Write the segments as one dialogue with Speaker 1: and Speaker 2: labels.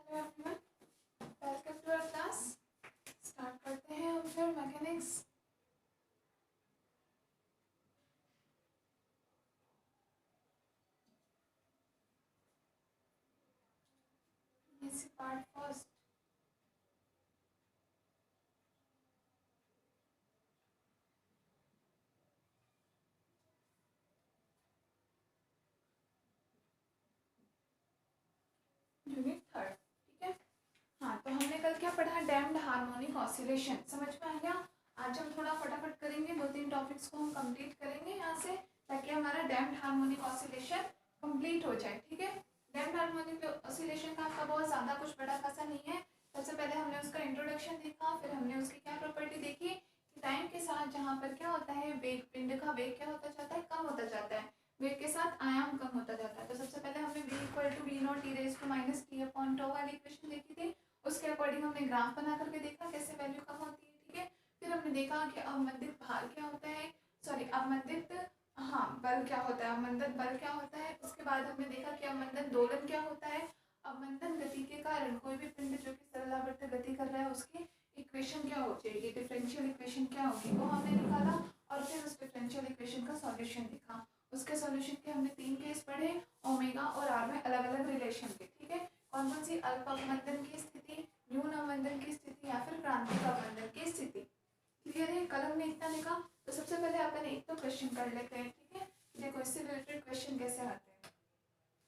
Speaker 1: Hello everyone, welcome to our class. Start करते हैं हम फिर mechanics. Part first. Unit third, ठीक है। हाँ, तो हमने कल क्या पढ़ा? Damped harmonic oscillation. समझ में आ गया? आज हम थोड़ा फटाफट करेंगे, 2-3 टॉपिक्स को हम कंप्लीट करेंगे यहाँ से, ताकि हमारा डैम्ड हार्मोनिक ऑसिलेशन कंप्लीट हो जाए, ठीक है। डैम्ड हार्मोनिक ऑसिलेशन का आपका बहुत ज़्यादा कुछ बड़ा खासा नहीं है। सबसे पहले हमने उसका इंट्रोडक्शन देखा, फिर हमने उसकी क्या प्रॉपर्टी देखी कि टाइम के साथ जहाँ पर क्या होता है, वेग, पिंड का वेग क्या होता जाता है, कम होता जाता है। वेग के साथ आयाम कम होता जाता है। तो सबसे पहले हमने v equal to V naught T raise to minus T upon tau वाली इक्वेशन देखी थी। उसके अकॉर्डिंग हमने ग्राफ बना करके देखा कैसे वैल्यू कम होती है, ठीक है। फिर हमने देखा कि अवमंदित भार क्या होता है, सॉरी अवमंदित, हाँ, बल क्या होता है, अवमंदन बल क्या होता है। उसके बाद हमने देखा कि अवमंदन दोलन क्या होता है। अवमंदन गति के कारण कोई भी पिंड जो कि सरलावर्त गति कर रहा है उसकी इक्वेशन क्या हो जाएगी, डिफरेंशियल इक्वेशन क्या होगी, वो हमने निकाला। और फिर उस डिफरेंशियल इक्वेशन का सॉल्यूशन देखा। उसके सॉल्यूशन के हमने 3 केस पढ़े, ओमेगा और आर में अलग अलग रिलेशन के, ठीक है। कौन कौन सी? अल्प अवमंदन की स्थिति, न्यून अवमंदन की स्थिति या फिर क्रांतिक अवमंदन की स्थिति। क्लियर है? कल हमने इतना देखा। तो सबसे पहले अपन एक तो क्वेश्चन कर लेते हैं, ठीक है। देखो इससे रिलेटेड क्वेश्चन कैसे आते हैं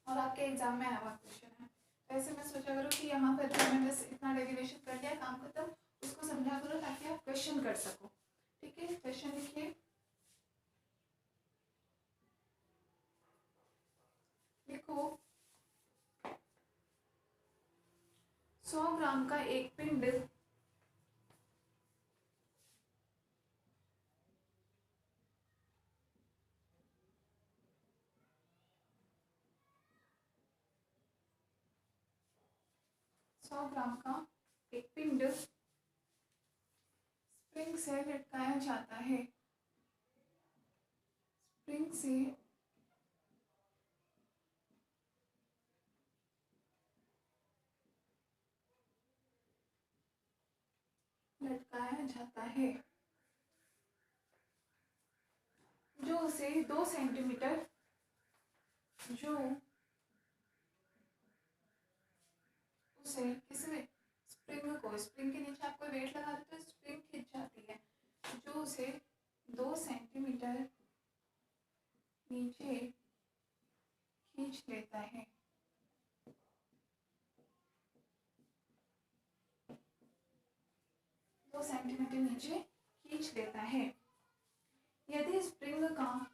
Speaker 1: और आपके एग्जाम में आया हुआ क्वेश्चन है। वैसे मैं सोचा करूँ कि यहाँ पर मैंने बस इतना डेरिवेशन कर लिया, काम खत्म। उसको समझा करो ताकि आप क्वेश्चन कर सको, ठीक है। क्वेश्चन लिखिए, लिखो 100 ग्राम का एक पिंड 100 ग्राम का एक पिंड स्प्रिंग से लटकाया जाता है। स्प्रिंग से लटकाया जाता है, जो उसे 2 सेंटीमीटर, जो उसे किसमें, स्प्रिंग को, स्प्रिंग के नीचे आपको वेट लगा दो तो स्प्रिंग खिंच जाती है, जो उसे 2 सेंटीमीटर नीचे खींच लेता है। 2 सेंटीमीटर नीचे खींच लेता है। यदि स्प्रिंग का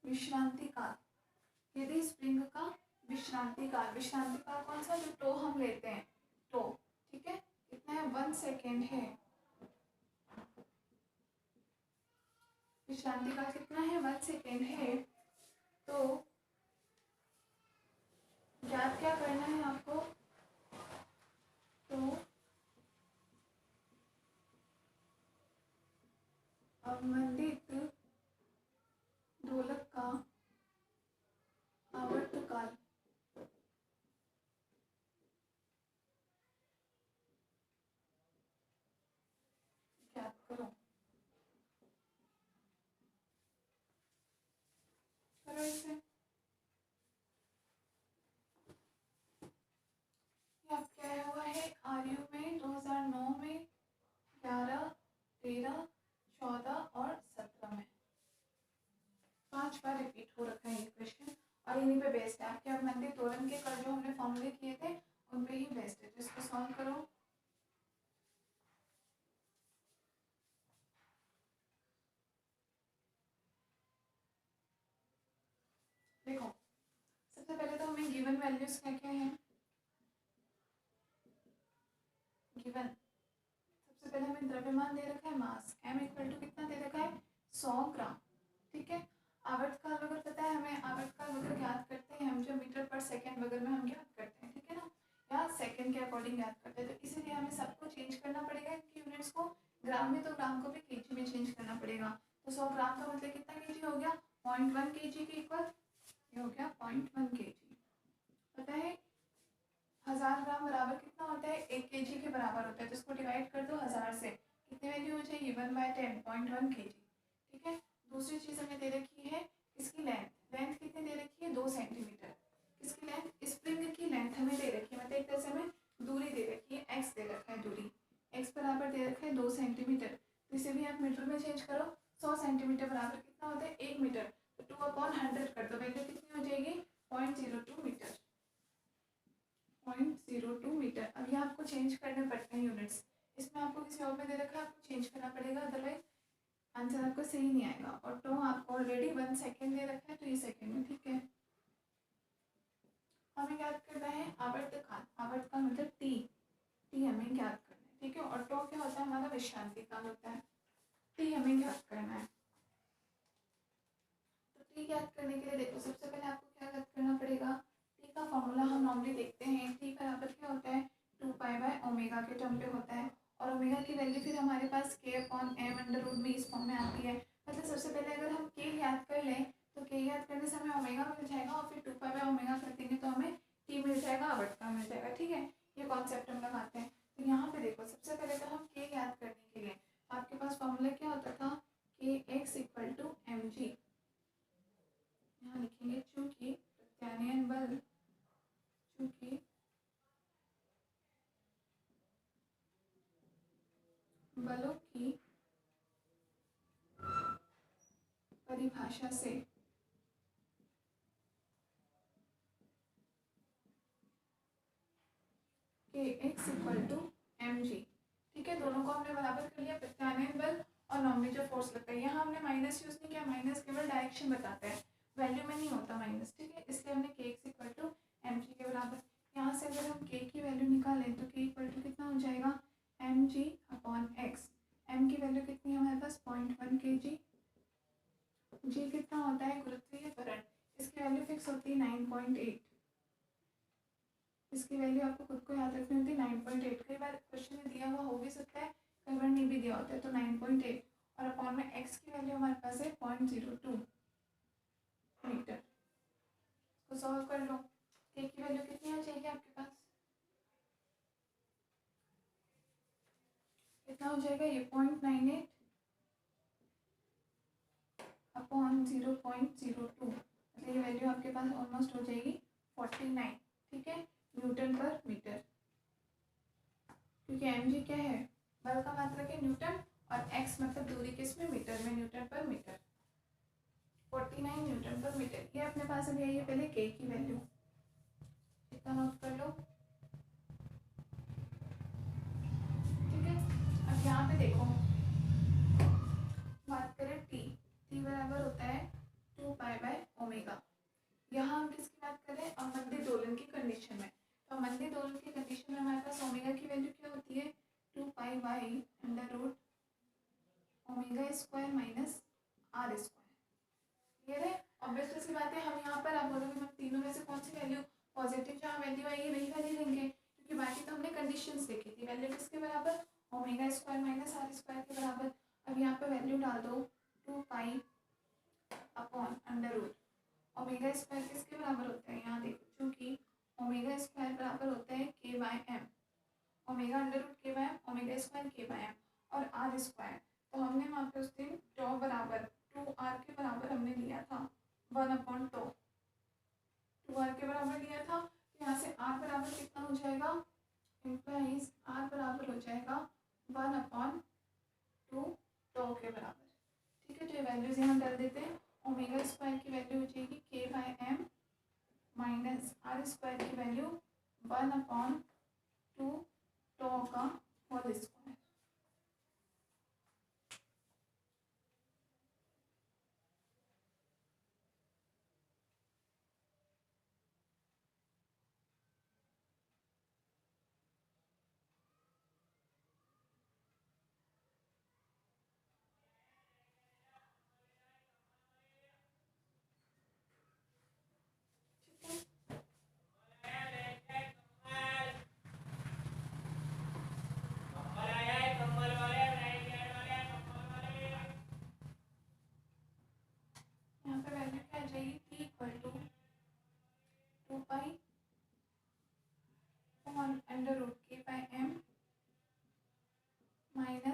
Speaker 1: विश्रांति काल, यदि स्प्रिंग का विश्रांति काल, विश्रांति काल कौन सा? जो टो हम लेते हैं, टो, ठीक है। कितना है? 1 सेकेंड है। विश्रांति काल कितना है? 1 सेकेंड है। तो याद क्या करना है आपको? तो अवमंदित दोलक का आवर्तकाल, याद करो, करो इसे। क्या आया हुआ है आरयू में 2009 में 11, 13, 14 और 17 में 5 बार रिपीट हो रखा है ये क्वेश्चन, और इन्हीं पे बेस्ड है। आपके अवमंदित दोलन के कल जो हमने फॉर्मूले किए थे उन पे ही बेस्ड है। तो इसको सॉल्व करो। देखो सबसे पहले तो हमें गिवन वैल्यूज क्या क्या है, गिवन सबसे पहले हमें द्रव्यमान दे रखा है, मास m इक्वल टू कितना दे रखा है? 100 ग्राम, ठीक है। आवर्तकाल अगर पता है हमें, आवर्तकाल अगर ज्ञात करते हैं हम, जो मीटर पर सेकेंड वगैरह में हम ज्ञात करते हैं, ठीक है ना। अकॉर्डिंग याद करते हैं, तो इसीलिए हमें सबको चेंज करना पड़ेगा इनकी यूनिट्स को, ग्राम में तो ग्राम को भी केजी में चेंज करना पड़ेगा। तो 100 ग्राम का मतलब कितना केजी हो गया, 0.1 केजी के इक्वल, ये हो गया 0.1 केजी। पता है 1000 ग्राम बराबर कितना होता है, 1 केजी के बराबर होता है, तो इसको डिवाइड कर दो 1000 से, कितनी वैल्यू हो जाएगी 1/10, 0.1 केजी। ठीक है, दूसरी चीज़ हमें दे रखी है इसकी लेंथ, लेंथ कितनी दे रखी है 2 सेंटीमीटर। किसकी लेंथ, स्प्रिंग की लेंथ हमें दे रखी है, मतलब एक तरह से हमें दूरी दे रखी है, एक्स दे रखा है, दूरी एक्स बराबर दे रखा है 2 सेंटीमीटर। तो इसे भी आप मीटर में चेंज करो, 100 सेंटीमीटर बराबर कितना होता है 1 मीटर, तो 2/100 कर दो, वैल्यू कितनी हो जाएगी 0.02 मीटर, 0.02 मीटर। अब ये आपको चेंज करने पड़ते हैं यूनिट्स, इसमें आपको किसी और में दे रखा है, आपको चेंज करना पड़ेगा, अदरवाइज आंसर आपको सही नहीं आएगा। और तो आपको ऑलरेडी 1 सेकेंड दे रखा है, तो ये सेकेंड में, ठीक है। हमें याद करना है आवर्तकाल, आवर्त का मतलब टी, टी हमें याद करना है, ठीक है। और टो क्या होता है हमारा विश्रांति काल होता है, टी हमें याद करना है। तो टी याद करने के लिए देखो सबसे पहले आपको क्या याद करना पड़ेगा, टी का फॉर्मूला हम नॉर्मली देखते हैं, टी बराबर क्या होता है 2π/ओमेगा के टर्म पे होता है, और ओमेगा की वैल्यू फिर हमारे पास k/m√v इस फॉर्म में आती है। मतलब सबसे पहले अगर हम k याद कर लें, तो k याद करने से हमें ओमेगा मिल जाएगा, और फिर 2π/ओमेगा कर देंगे तो हमें t मिल जाएगा, आवर्तकाल मिल जाएगा, ठीक है। ये कॉन्सेप्ट हम लगाते हैं। तो यहाँ पे देखो सबसे पहले तो हम k याद करने के लिए आपके पास फॉर्मूला क्या होता था, kx = mg, यहाँ लिखेंगे चूंकि प्रत्यानयन बल, चूंकि बलों की परिभाषा से kx = mg, ठीक है। दोनों को हमने बराबर कर लिया, प्रत्यानयन बल और नॉर्मली जो फोर्स लगता है। यहाँ हमने माइनस यूज नहीं किया, माइनस केवल डायरेक्शन बताता है, वैल्यू में नहीं होता माइनस, ठीक है। इसलिए हमने kx = mg के बराबर, यहाँ से अगर हम k की वैल्यू निकालें तो k = कितना हो जाएगा mg/x, m की वैल्यू कितनी है हमारे पास 0.1 kg, g कितना होता है गुरुत्वीय त्वरण, इसकी वैल्यू फिक्स होती है 9.8, इसकी वैल्यू आपको खुद को याद रखनी होती है 9.8। कई बार क्वेश्चन में दिया हुआ हो भी सकता है, कई बार नहीं भी दिया होता है, तो 9.8 और अपॉन में x की वैल्यू हमारे पास है 0.02 मीटर। तो सॉल्व कर लो, k की वैल्यू कितनी आ जाएगी आपके पास, कितना हो जाएगा ये 0.98 अपॉन 0.02, मतलब ये वैल्यू आपके पास ऑलमोस्ट हो जाएगी 49, ठीक है, न्यूटन पर मीटर। क्योंकि mg क्या है, बल का मात्रक है न्यूटन, और x मतलब दूरी किसमें, मीटर में, न्यूटन पर मीटर, 49 न्यूटन पर मीटर। ये अपने पास अभी आई है पहले k की वैल्यू, इतना नोट कर लो, ठीक है। अब यहाँ पे देखो बात करें t बराबर होता है 2π/ओमेगा। यहाँ हम किसकी बात कर रहे हैं, अवमंदित दोलन की कंडीशन में। तो अवमंदित दोलन की कंडीशन में हमारे पास ओमेगा की वैल्यू क्या होती है 2π/√ओमेगा² r²। क्लियर है, ऑब्वियसली सी बात है। हम यहाँ पर आप बोलोगे हम तीनों में से कौन सी वैल्यू पॉजिटिव जहाँ वैल्यू आई है वही वैल्यू लेंगे, क्योंकि बाकी तो हमने कंडीशंस देखी थी, वैल्यू किसके बराबर ओमेगा² r² के बराबर। अब यहाँ पे वैल्यू डाल दो 2π/√, ओमेगा स्क्वायर किसके बराबर होता है, यहाँ देखो चूंकि ओमेगा स्क्वायर बराबर होता है k/m, omega √k/m, omega square k/m, और r²। तो हमने वहाँ पे उस दिन टॉ बराबर 2r के बराबर हमने लिया था 1/टॉ, 2r के बराबर लिया था। तो यहाँ से r बराबर कितना हो जाएगा, इम्प्लाइज r बराबर हो जाएगा 1/2 टॉ के बराबर, ठीक है। तो ये वैल्यूज यहाँ डाल देते हैं, ओमेगा स्क्वायर की वैल्यू हो जाएगी k/m माइनस r² की वैल्यू 1/2 टॉ का होल स्क्वायर।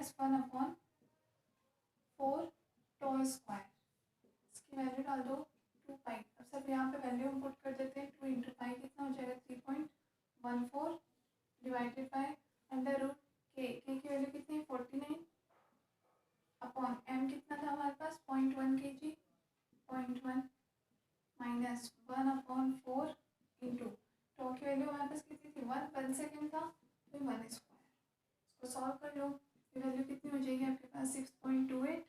Speaker 1: -1/4 टो स्क्वायर, इसकी वैल्यू डाल दो 2 पाई। अब सब यहाँ पे वैल्यू हम पुट कर देते हैं। 2 इंटू पाई कितना हो जाएगा 3.14 डिवाइडेड बाय अंडर रूट के की वैल्यू कितनी है 49 अपॉन एम कितना था हमारे पास 0.1 kg 0.1 माइनस 1/4 इंटू टो की वैल्यू हमारे पास कितनी थी 1 सेकेंड था तो 1 स्क्वायर। इसको सॉल्व कर लो, ये वैल्यू कितनी हो जाएगी आपके पास 6.28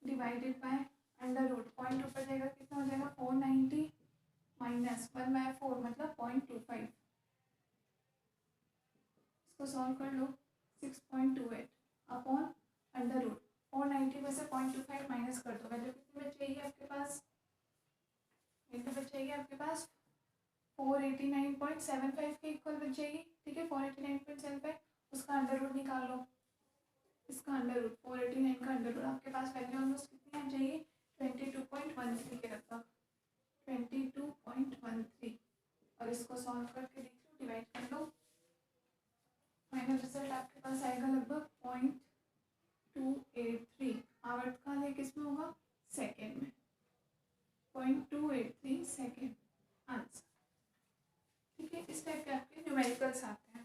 Speaker 1: डिवाइडेड बाय अंडर रूट 0.2 पर जाएगा कितना हो जाएगा 490 माइनस 1/4 मतलब 0.25। इसको सॉल्व कर लो 6.28 अपॉन अंडर रूट 490 में से 0.25 माइनस कर दो, वैल्यू कितनी बच जाएगी आपके पास, वैल्यू बच जाएगी आपके पास 489.75 के इक्वल बच जाएगी। ठीक है 489.75, उसका अंडर रूट निकाल लो, इसका अंडर रूट 489 का अंडर रूट आपके पास वैल्यू ऑलमोस्ट कितनी आ जाएगी 22.13 के लगभग 22.13। और इसको सॉल्व करके देख लो, डिवाइड कर लो, फाइनल रिजल्ट आपके पास आएगा लगभग 0.283। आवर्त का है किसमें होगा सेकेंड में 0.283 सेकेंड आंसर। ठीक है, इस टाइप के आपके न्यूमेरिकल्स आते हैं।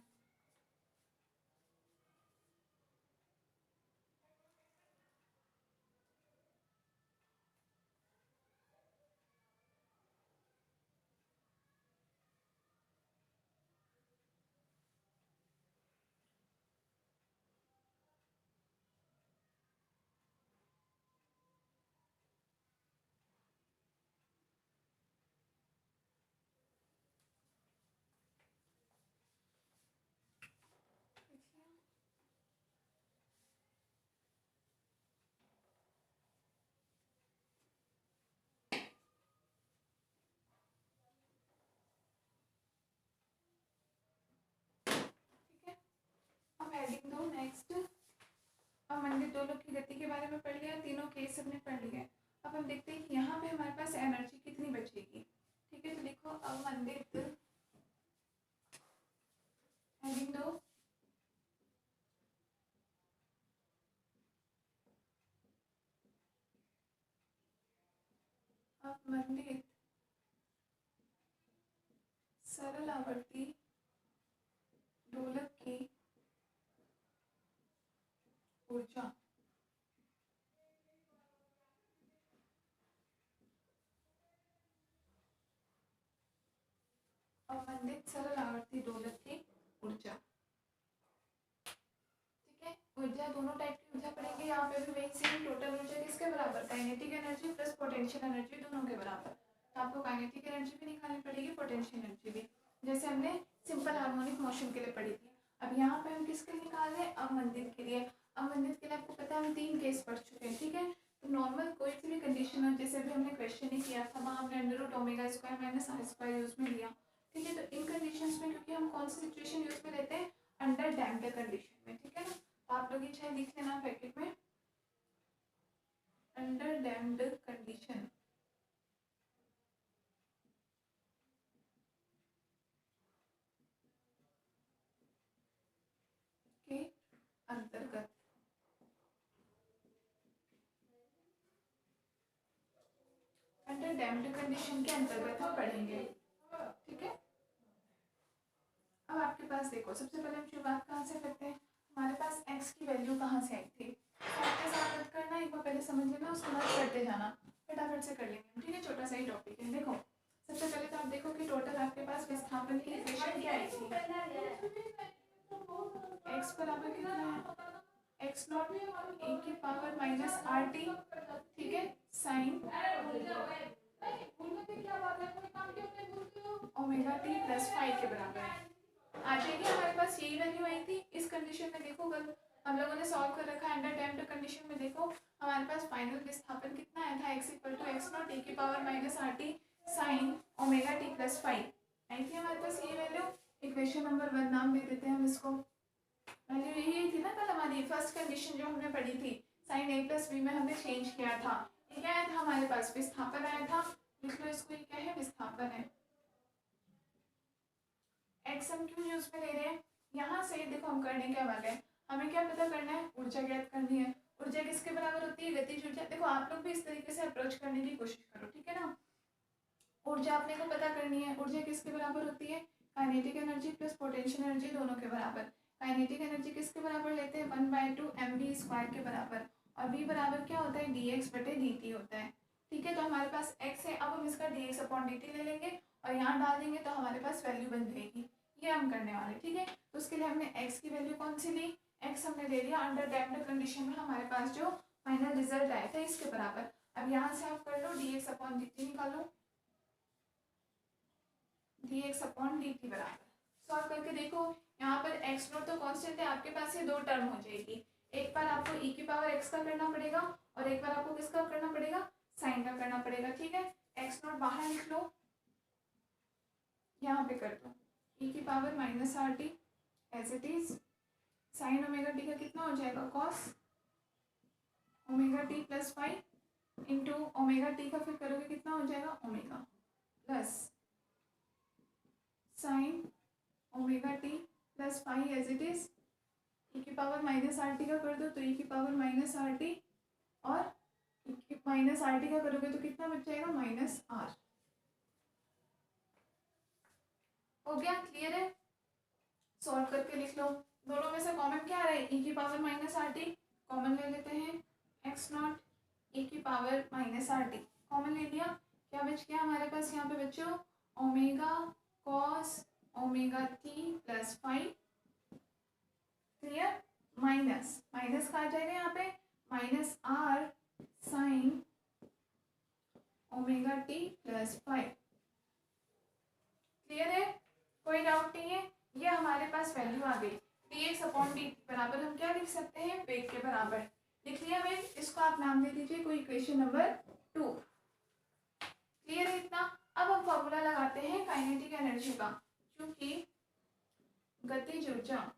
Speaker 1: अब हेडिंग दो नेक्स्ट। अब हमने दोनों की गति के बारे में पढ़ लिया, तीनों केस हमने पढ़ लिए। अब हम देखते हैं कि यहाँ पे हमारे पास एनर्जी कितनी बचेगी। ठीक है, तो लिखो अवमंदित हेडिंग दो अवमंदित सरल आवर्ती दोलक की ऊर्जा अवमंदित सरल आवर्ती दोलक की ऊर्जा। ठीक है, ऊर्जा दोनों टाइप की ऊर्जा पड़ेंगे। यहाँ पे भी वही सेम टोटल ऊर्जा किसके बराबर kinetic energy plus potential energy दोनों के बराबर। तो आपको काइनेटिक एनर्जी भी निकालनी पड़ेगी, पोटेंशियल एनर्जी भी, जैसे हमने सिंपल हार्मोनिक मोशन के लिए पढ़ी थी। अब यहाँ पे हम किसके लिए निकाल रहे हैं अवमंदित के लिए। अवमंदित के लिए आपको पता है हम 3 केस पढ़ चुके हैं। ठीक है, तो नॉर्मल कोई सी भी कंडीशन हो, जैसे भी हमने क्वेश्चन ही किया था, वहाँ हमने under root omega square minus R square use में लिया। ठीक है, तो इन कंडीशंस में क्योंकि हम कौन सी सिचुएशन यूज में लेते हैं अंडर डैम्प्ड कंडीशन में। ठीक है ना, तो आप लोग ये चाहे लिख लेना पैकेट में अंडर डैम्प्ड कंडीशन के अंतर्गत। अंडर डैम्प्ड कंडीशन के अंतर्गत हम पढ़ेंगे। ठीक है, अब आपके पास देखो सबसे पहले हम शुरुआत कहाँ से करते हैं। हमारे पास x की वैल्यू कहाँ से आई थी, आपके साथ मत करना, एक बार पहले समझ लेना, उसके बाद करते जाना, फटाफट से कर लेंगे। ठीक है, छोटा सा ही टॉपिक है। देखो सबसे पहले तो आप देखो कि टोटल आपके पास विस्थापन की इक्वेशन क्या आई थी। x बराबर कितना है x नॉट e की पावर माइनस आर टी। ठीक है, साइन ओमेगा टी प्लस 5 के बराबर है। आ जाएगी हमारे पास यही वैल्यू आई थी इस कंडीशन में। देखो कल हम लोगों ने सॉल्व कर रखा है अंडर डैम्प्ड कंडीशन में। देखो हमारे पास फाइनल विस्थापन कितना आया था x equal to X naught e की power minus R T sine omega T plus 5 आई थी हमारे पास ये वैल्यू। इक्वेशन नंबर 1 नाम दे देते हैं हम इसको। वैल्यू यही थी ना कल हमारी फर्स्ट कंडीशन जो हमने पढ़ी थी, साइन a प्लस बी में हमने चेंज किया था। ये क्या आया था हमारे पास विस्थापन आया था। लिख लो इसको, ये क्या है विस्थापन है। एक्स हम क्यों यूज में ले रहे हैं, यहाँ से देखो हम करने क्या वाले हैं, हमें क्या पता करना है, ऊर्जा ज्ञात करनी है। ऊर्जा किसके बराबर होती है, गतिज ऊर्जा। देखो आप लोग भी इस तरीके से अप्रोच करने की कोशिश करो, ठीक है ना। ऊर्जा अपने को पता करनी है, ऊर्जा किसके बराबर होती है, kinetic energy plus potential energy दोनों के बराबर। काइनेटिक एनर्जी किसके बराबर लेते हैं, 1/2 mv² के बराबर, और v बराबर क्या होता है, dx/dt होता है। ठीक है, तो हमारे पास x है, अब हम इसका dx/dt ले लेंगे और यहाँ डाल देंगे तो हमारे पास वैल्यू बन जाएगी। ये हम करने वाले, ठीक है। तो उसके लिए हमने x की वैल्यू कौन सी ली, x हमने ले लिया अंडर डैम्प्ड कंडीशन में, हमारे पास जो फाइनल रिजल्ट आया था इसके बराबर। अब यहाँ से आप कर लो dx/dt निकालो, dx/dt बराबर। सॉल्व करके देखो, यहाँ पर x नोट तो कांस्टेंट है, आपके पास ये दो टर्म हो जाएगी। एक बार आपको e की पावर x का करना पड़ेगा और एक बार आपको किसका करना पड़ेगा, साइन का करना पड़ेगा, ठीक है। x नोट बाहर लिख लो, यहाँ पे कर दो e की power -RT as it is, sine omega T का कितना हो जाएगा, cos omega T plus 5 into omega T का फिर करोगे कितना हो जाएगा, omega plus sine omega T plus 5 as it is, e की पावर -RT का कर दो तो e की पावर -RT, और -RT का करोगे तो कितना बच जाएगा, -R। हो गया, क्लियर है। सॉल्व करके लिख लो, दोनों में से कॉमन क्या आ रहा है, e की पावर -RT कॉमन ले लेते हैं, x नॉट e की पावर -RT कॉमन ले लिया, क्या बच गया हमारे पास यहाँ पे बच्चों, omega cos omega T plus 5, clear. Minus minus का आ जाएगा यहाँ पे -R sine omega T plus 5, clear है, कोई डाउट नहीं है। ये हमारे पास वैल्यू आ गई, dx/dt बराबर हम क्या लिख सकते हैं, वेग के बराबर। लिख लिया वेग, इसको आप नाम दे दीजिए कोई इक्वेशन नंबर 2, क्लियर है इतना। अब हम फॉर्मूला लगाते हैं काइनेटिक एनर्जी का, क्योंकि गतिज ऊर्जा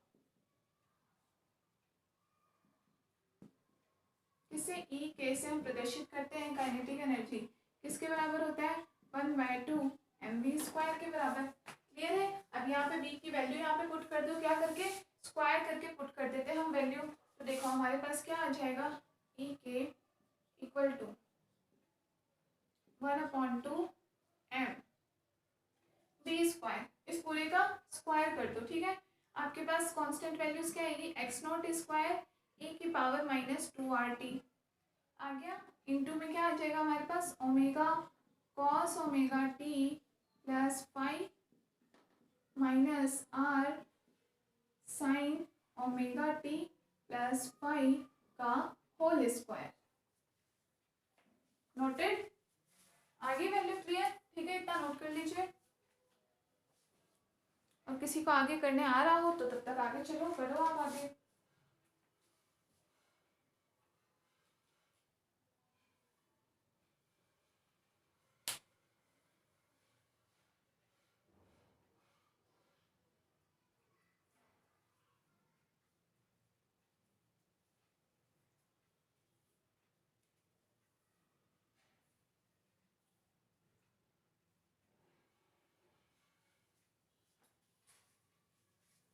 Speaker 1: इसे ई के से हम प्रदर्शित करते हैं, काइनेटिक एनर्जी किसके बराबर होता है, 1/2 mv² के बराबर, क्लियर है। अब यहाँ पे v की वैल्यू यहाँ पे पुट कर दो, क्या करके, स्क्वायर करके पुट कर देते हैं हम वैल्यू। तो देखो हमारे पास क्या आ जाएगा, ई के इक्वल टू 1/2 m v², इस पूरे का स्क्वायर कर दो, ठीक है। आपके पास कांस्टेंट वैल्यूज क्या आएगी, x नॉट स्क्वायर e की पावर -2RT आ गया, इनटू में क्या आ जाएगा हमारे पास, omega cos omega T plus 5 -R sine omega T plus 5 का होल स्क्वायर। नोटेड, आगे वैल्यू क्लियर, ठीक है, इतना नोट कर लीजिए। और किसी को आगे करने आ रहा हो तो तब तक आगे चलो, करो आप आगे।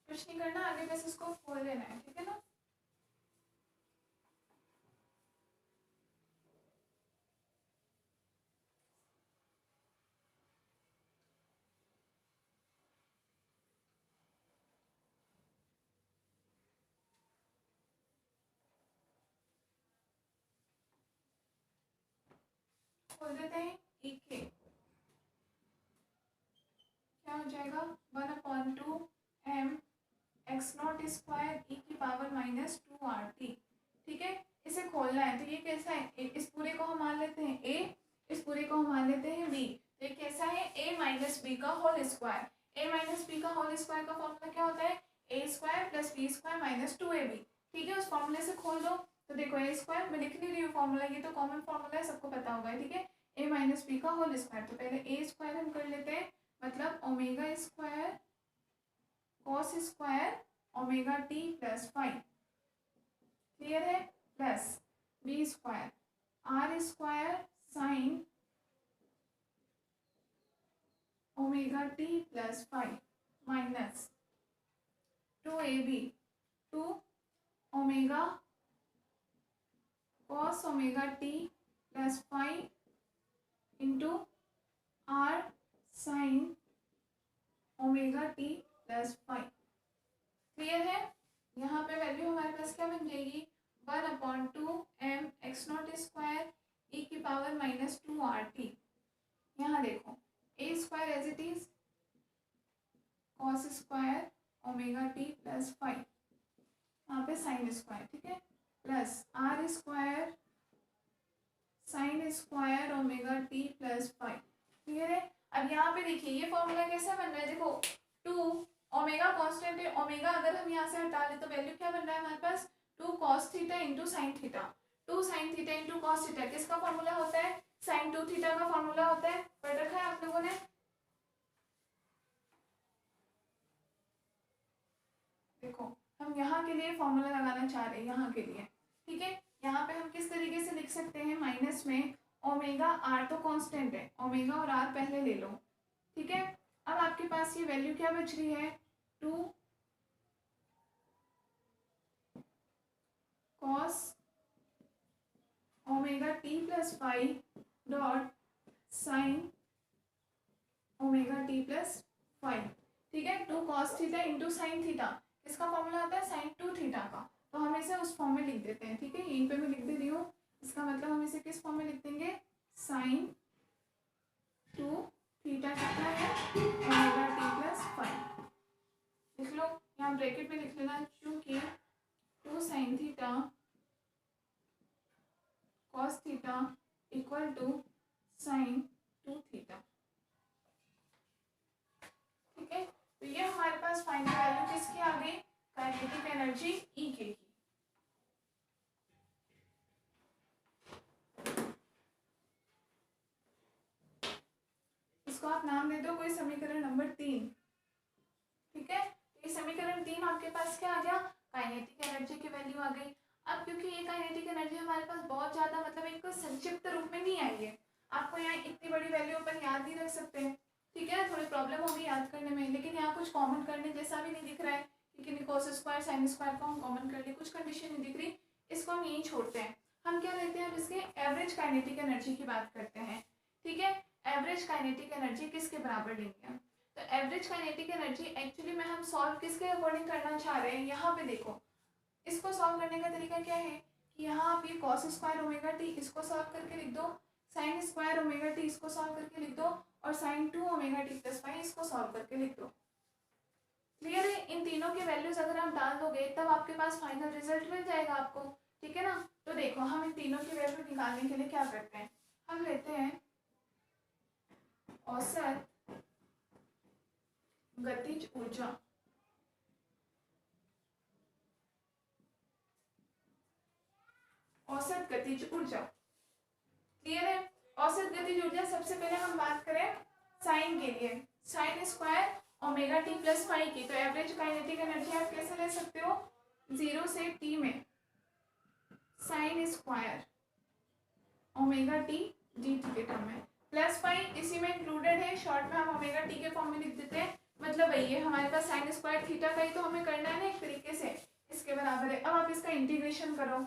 Speaker 1: कुछ नहीं करना, आगे बस इसको खोल लेना है, ठीक है ना। खोल देते हैं, ई के क्या हो जाएगा, 1/2 m x not square e की पावर -2RT, ठीक है। इसे खोलना है तो ये कैसा है, इस पूरे को हम मान लेते हैं a, इस पूरे को हम मान लेते हैं b, तो ये कैसा है, a माइनस बी का whole square. a minus B का होल स्क्वायर का फॉर्मूला क्या होता है, a² प्लस b² -2ab, ठीक है। उस फॉर्मूले से खोल दो, तो देखो a² मैं लिख नहीं रही हूँ फॉर्मूला, ये तो कॉमन फॉर्मूला है, सबको पता होगा, ठीक है। a माइनस बी का होल स्क्वायर, तो पहले a² हम कर लेते हैं, मतलब omega square cos square omega T plus 5, clear है, plus b² r² sine omega T plus 5 minus 2ab 2 omega cos omega T plus five into R sine omega T plus five. Clear है? यहाँ पे value हमारे पास क्या बन जाएगी, 1/2 m(x0) e की power -2 RT। यहाँ देखो a square as it is cos square omega T plus five, यहाँ पे साइन स्क्वायर, ठीक है, plus R square sine square omega T plus five. Clear है? अब यहाँ पे देखिए ये फॉर्मूला कैसा बन रहा है, देखो 2 ओमेगा कांस्टेंट है, ओमेगा अगर हम यहाँ से हटा ले तो वैल्यू क्या बन रहा है हमारे पास, 2 cos theta into sine theta. 2 sin theta into cos theta किसका फॉर्मूला होता है, sin 2 थीटा का फॉर्मूला होता है, पढ़ रखा है आप लोगों ने। देखो हम यहाँ के लिए फॉर्मूला लगाना चाह रहे हैं, यहाँ के लिए, ठीक है। यहाँ पे हम किस तरीके से लिख सकते हैं, माइनस में ओमेगा, आर तो कांस्टेंट है, ओमेगा और आर पहले ले लो, ठीक है। अब आपके पास ये वैल्यू क्या बच रही है, 2 cos omega T plus five dot sign omega T plus five, ठीक है। 2 cos theta into sine theta किसका फॉर्मूला आता है, साइन 2 थीटा का, तो हम इसे उस फॉर्म में लिख देते हैं, ठीक है। यहीं पे मैं लिख दे रही हूँ, इसका मतलब हम इसे किस फॉर्म में लिख देंगे, साइन 2 थीटा कितना है, ओमेगा टी प्लस फाइव। लिख लो, यहाँ ब्रैकेट में लिख लेना, क्योंकि 2 sin theta cos theta equal to sine 2 theta, ठीक है। तो ये हमारे पास फाइनल वैल्यू किसकी आ गई, काइनेटिक एनर्जी ई के की। इसको आप नाम दे दो कोई समीकरण नंबर 3, ठीक है। ये समीकरण 3 आपके पास क्या आ गया, काइनेटिक एनर्जी की वैल्यू आ गई। अब क्योंकि ये काइनेटिक एनर्जी हमारे पास बहुत ज्यादा मतलब एक संक्षिप्त रूप में नहीं आई है, आपको यहाँ इतनी बड़ी वैल्यू अपन याद नहीं रख सकते, ठीक है, थोड़ी प्रॉब्लम होगी याद करने में। लेकिन यहाँ कुछ कॉमन करने जैसा भी नहीं दिख रहा है, क्योंकि cos स्क्वायर साइन स्क्वायर को हम कॉमन कर लिए, कुछ कंडीशन नहीं दिख रही, इसको हम यहीं छोड़ते हैं। हम क्या लेते हैं, अब इसके एवरेज काइनेटिक एनर्जी की बात करते हैं, ठीक है। एवरेज काइनेटिक एनर्जी किसके बराबर लेंगे हम, तो एवरेज काइनेटिक एनर्जी एक्चुअली में हम सॉल्व किसके अकॉर्डिंग करना चाह रहे हैं, यहाँ पे देखो इसको सॉल्व करने का तरीका क्या है कि यहाँ आप ये cos स्क्वायर ओमेगा टी इसको सॉल्व करके लिख दो, साइन स्क्वायर ओमेगा टी इसको सॉल्व करके लिख दो, और sine 2 omega T plus five इसको सॉल्व करके लिख दो। क्लियर है? इन तीनों के वैल्यूज अगर आप डाल दोगे तब आपके पास फाइनल रिजल्ट मिल जाएगा आपको, ठीक है ना। तो देखो हम इन तीनों की वैल्यू निकालने के लिए क्या करते हैं, हम लेते हैं औसत गतिज ऊर्जा, औसत गतिज ऊर्जा। क्लियर है? औसत गतिज ऊर्जा सबसे पहले हम बात करें साइन के लिए, sign square omega T plus five की, तो एवरेज काइनेटिक एनर्जी आप कैसे ले सकते हो, 0 से t में sign square omega T D T के टर्म में प्लस फाइव इसी में इंक्लूडेड है, शॉर्ट में हम ओमेगा टी के फॉर्म में लिख देते हैं, मतलब वही है हमारे पास साइन स्क्वायर थीटा का ही तो हमें करना है ना एक तरीके से, इसके बराबर है। अब आप इसका इंटीग्रेशन करो,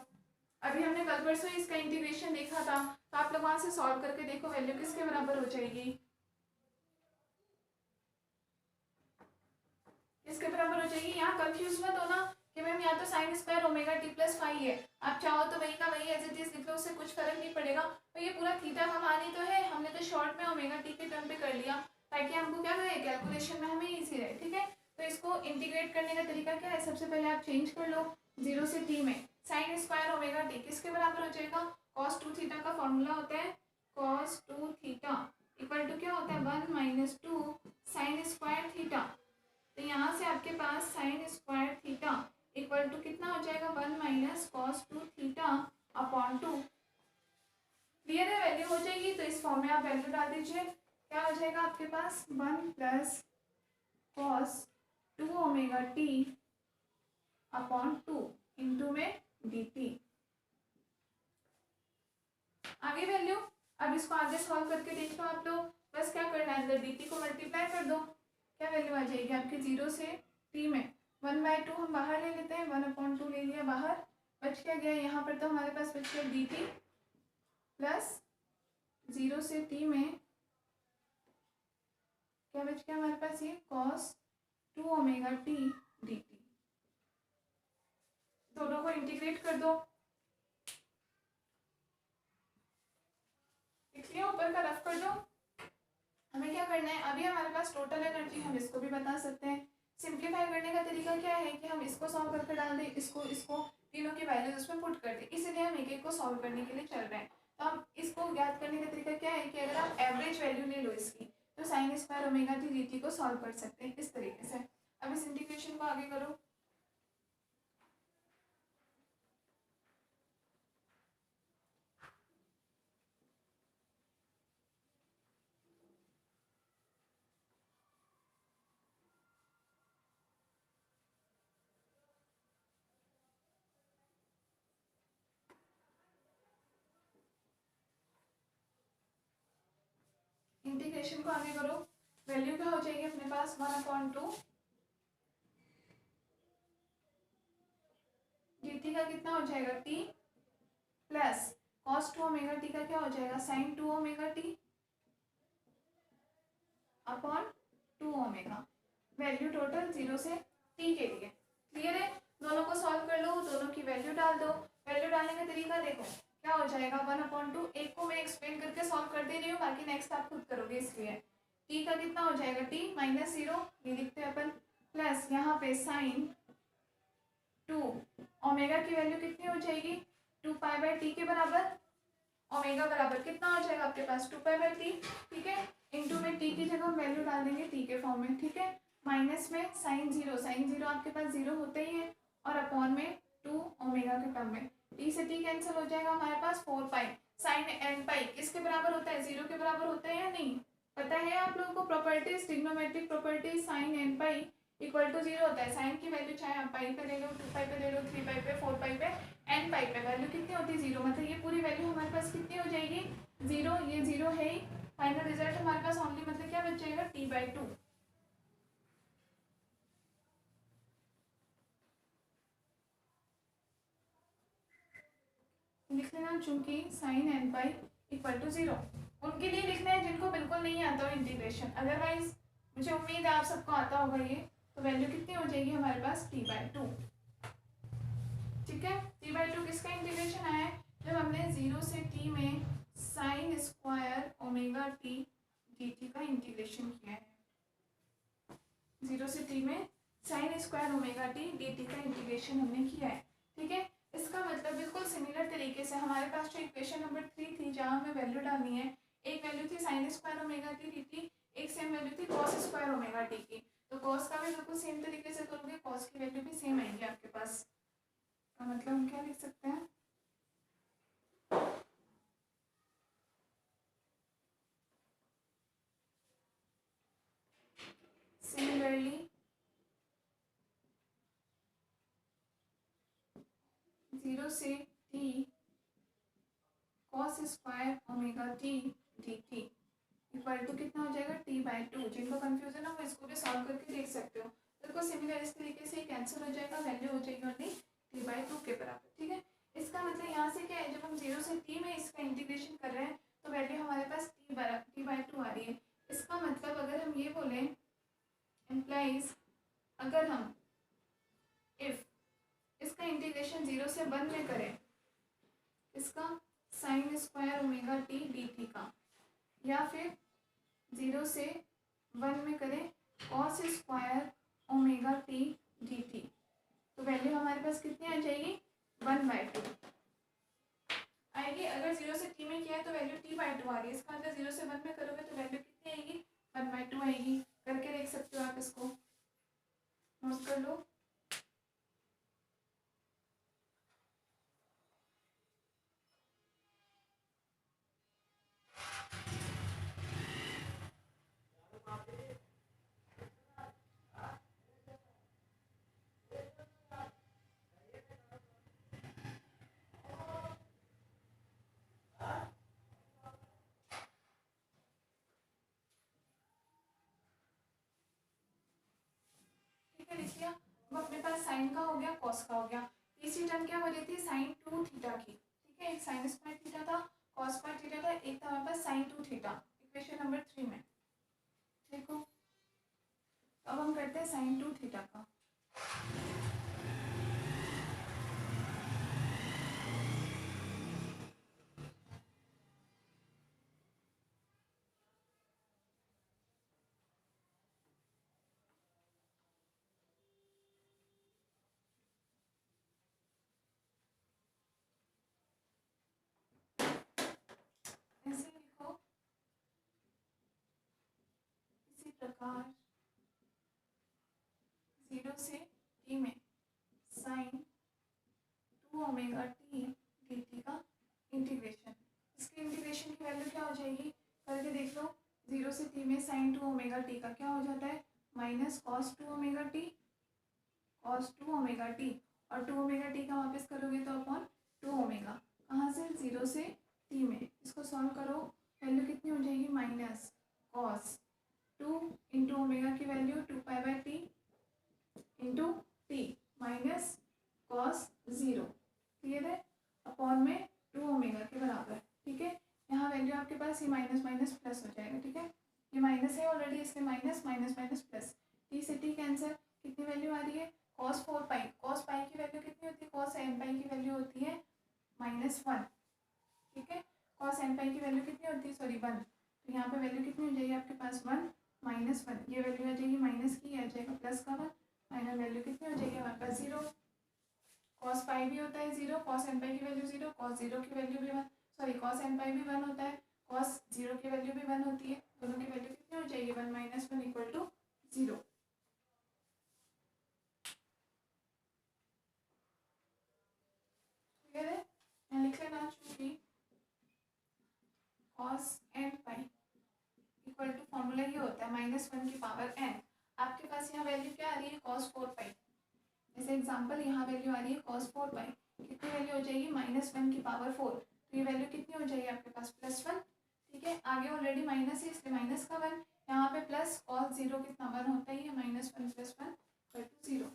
Speaker 1: अभी हमने कल परसों इसका इंटीग्रेशन देखा था, तो आप लोग वहां से सॉल्व करके देखो वैल्यू किसके बराबर हो जाएगी, किसके बराबर हो जाएगी। यहाँ कंफ्यूज मत होना कि मैम यहाँ तो sign square omega T plus five है, आप चाहो तो वही का वही एज इट इज लिख लो, उससे कुछ फर्क नहीं पड़ेगा। तो ये पूरा थीटा का मान ही तो है, हमने तो शॉर्ट में ओमेगा टी के टर्म पे कर लिया ताकि हमको क्या रहे, कैलकुलेशन में हमें ईजी रहे, ठीक है। तो इसको इंटीग्रेट करने का तरीका क्या है, सबसे पहले आप चेंज कर लो 0 से t में साइन स्क्वायर ओमेगा टी किसके बराबर हो जाएगा, cos 2 थीटा का फॉर्मूला होता है cos 2 थीटा इक्वल टू क्या होता है 1 माइनस 2 साइन स्क्वायर थीटा, तो यहाँ से आपके पास sine square theta equal to कितना हो जाएगा 1 minus cos 2 theta upon 2। Clear है? वैल्यू हो जाएगी, तो इस फॉर्म में आप वैल्यू डाल दीजिए, क्या हो जाएगा आपके पास 1 plus cos 2 omega T upon 2 into में dt। आगे वैल्यू, अब इसको आगे सॉल्व करके देख लो आप लोग, बस क्या करना है अंदर dt को मल्टीप्लाई कर दो, क्या वैल्यू आ जाएगी आपके 0 से t में 1/2 हम बाहर ले लेते हैं, 1/2 ले लिया बाहर, बच क्या गया यहाँ पर, तो हमारे पास बच गया dt प्लस 0 से t में क्या बच गया हमारे पास, ये cos 2 ओमेगा t dt। दोनों को इंटीग्रेट कर दो, लिख लिया, ऊपर का रफ कर दो। हमें क्या करना है, अभी हमारे पास टोटल एनर्जी, हम इसको भी बता सकते हैं। सिंप्लीफाई करने का तरीका क्या है कि हम इसको सॉल्व करके डाल दें, इसको तीनों की वैल्यूज उसमें पुट कर दें, इसलिए हम एक एक को सॉल्व करने के लिए चल रहे हैं। तो हम इसको ज्ञात करने का तरीका क्या है कि अगर आप एवरेज वैल्यू ले लो इसकी, तो sign square omega T dt को सॉल्व कर सकते हैं इस तरीके से। अब इस इंटीग्रेशन को आगे करो। इंटीग्रेशन को आगे करो, वैल्यू क्या हो जाएगी अपने पास, 1/2 dt का कितना हो जाएगा t plus cos 2 omega t का क्या हो जाएगा, sin 2 omega t upon 2 omega, value total 0 से t के लिए। क्लियर है, दोनों को सॉल्व कर लो, दोनों की वैल्यू डाल दो। वैल्यू डालने का तरीका देखो क्या हो जाएगा, 1/2, एक को मैं एक्सप्लेन करके सॉल्व कर दे रही हूँ, बाकी नेक्स्ट आप खुद करोगे, इसलिए t का कितना हो जाएगा, t -0 ये लिखते हैं अपन, प्लस यहाँ पे साइन 2 ओमेगा की वैल्यू कितनी हो जाएगी, 2π/t के बराबर, ओमेगा बराबर कितना हो जाएगा आपके पास, 2π/t, ठीक है। इनटू में t की जगह हम वैल्यू डाल देंगे t के फॉर्म में, ठीक है। माइनस में साइन जीरो आपके पास जीरो होते ही है, और अपॉन में 2 ओमेगा के टर्म में t से t कैंसिल हो जाएगा, हमारे पास 4π साइन n पाई किसके बराबर होता है, 0 के बराबर होता है या नहीं, पता है आप लोगों को properties, trigonometric properties, sine n pi equal to 0 होता है। साइन की वैल्यू चाहे आप पाई पे ले लो, 2π पे ले लो, 3π पे, 4π पे, n पाई पे, वैल्यू कितनी होती है 0, मतलब ये पूरी वैल्यू हमारे पास कितनी हो जाएगी 0, ये 0 है ही, फाइनल रिजल्ट हमारे पास ओनली मतलब क्या बच जाएगा t/2। लिख लेना, चूंकि sine n pi equal to 0, उनके लिए लिखना है जिनको बिल्कुल नहीं आता हो इंटीग्रेशन, अदरवाइज मुझे उम्मीद है आप सबको आता होगा ये, तो वैल्यू कितनी हो जाएगी हमारे पास t/2, ठीक है। t/2 किसका इंटीग्रेशन आया है, जब हमने 0 से t में sign square omega t dt का इंटीग्रेशन किया है, 0 से t में sign square omega t dt का इंटीग्रेशन हमने किया है, ठीक है। इसका मतलब बिल्कुल सिमिलर तरीके से हमारे पास जो इक्वेशन नंबर 3 थी, जहाँ हमें वैल्यू डालनी है, एक वैल्यू थी sign square omega t dt, एक सेम वैल्यू थी कॉस स्क्वायर ओमेगा t की, तो कॉस का भी बिल्कुल सेम तरीके से करोगे, कॉस की वैल्यू भी सेम आएगी आपके पास, तो मतलब हम क्या लिख सकते हैं, सिमिलरली 0 से t cos square omega t dt equal to कितना हो जाएगा t/2। जिनको कंफ्यूजन है वो इसको भी सॉल्व करके देख सकते हो, बिल्कुल सिमिलर इस तरीके से कैंसिल हो जाएगा, वैल्यू हो जाएगी ओनली t/2 के बराबर, ठीक है। इसका मतलब यहाँ से क्या है, जब हम 0 से t में इसका इंटीग्रेशन कर रहे हैं तो वैल्यू हमारे पास t/2 आ रही है। इसका मतलब अगर हम ये बोलें, इम्प्लाइज अगर हम इफ इसका इंटीग्रेशन 0 से 1 में करें, इसका sign square omega t dt का, या फिर 0 से 1 में करें cos square omega t dt, तो वैल्यू हमारे पास कितनी आ जाएगी 1/2 आएगी। अगर 0 से t में किया है तो वैल्यू t/2 आ रही है, इसका मतलब 0 से 1 में करोगे तो वैल्यू कितनी आएगी 1/2 आएगी। करके देख सकते हो आप, इसको नोट कर लो। ठीक है, लिख लिया। अब अपने पास साइन का हो गया, कॉस का हो गया। तीसरी टर्म क्या हो रही थी, साइन 2 थीटा की, ठीक है। एक साइन स्क्वायर थीटा था, कॉस स्क्वायर थीटा था, एक था हमारे पास साइन 2 थीटा, इक्वेशन नंबर 3 में। देखो अब हम करते हैं साइन 2 थीटा का। ऐसे लिखो, इसी प्रकार 0 से t में साइन 2 ओमेगा टी dt का इंटीग्रेशन। इसकी इंटीग्रेशन की वैल्यू क्या हो जाएगी, करके देख लो। 0 से t में साइन 2 ओमेगा टी का क्या हो जाता है, minus cos 2 omega T, cos 2 omega T, और 2 ओमेगा टी का वापस करोगे तो अपॉन 2 ओमेगा। कहाँ से, 0 से t में। इसको सॉल्व करो, वैल्यू कितनी हो जाएगी, माइनस कॉस 2 इंटू ओमेगा की value 2 pi by T into T minus cos 0, clear है, अपॉन में 2 ओमेगा के बराबर, ठीक है। यहाँ वैल्यू आपके पास ये माइनस माइनस प्लस हो जाएगा, ठीक है। ये माइनस है ऑलरेडी, इसलिए minus minus minus plus, T से टी कैंसर, कितनी वैल्यू आ रही है, कॉस 4 पाई, कॉस पाई की वैल्यू कितनी होती है, कॉस एन पाई की वैल्यू होती है -1, ठीक है। कॉस एन पाई की वैल्यू कितनी होती है, सॉरी 1, तो यहाँ पे वैल्यू कितनी हो जाएगी आपके पास 1 -1, ये वैल्यू आ जाएगी माइनस की, आ जाएगा प्लस का 1, फाइनल वैल्यू कितनी हो जाएगी हमारे पास 0। कॉस पाई भी होता है 0, कॉस एन पाई की वैल्यू 0, कॉस 0 की वैल्यू भी 1, सॉरी कॉस एन पाई भी 1 होता है, कॉस 0 की वैल्यू भी 1 होती है, दोनों की वैल्यू कितनी हो जाएगी 1 - 1 इक्वल टू 0। क्लियर है, मैं लिख लेना, चूंकि cos N pi equal to formula ये होता है -1 की पावर n। आपके पास यहाँ वैल्यू क्या आ रही है, cos 4 पाई, जैसे एग्जांपल यहाँ वैल्यू आ रही है cos 4 पाई, कितनी वैल्यू हो जाएगी -1 की पावर 4, तो ये वैल्यू कितनी हो जाएगी आपके पास +1, ठीक है। आगे ऑलरेडी माइनस है इसलिए माइनस का 1, यहाँ पे प्लस cos 0 कितना 1 होता ही है, -1 + 1 = 0।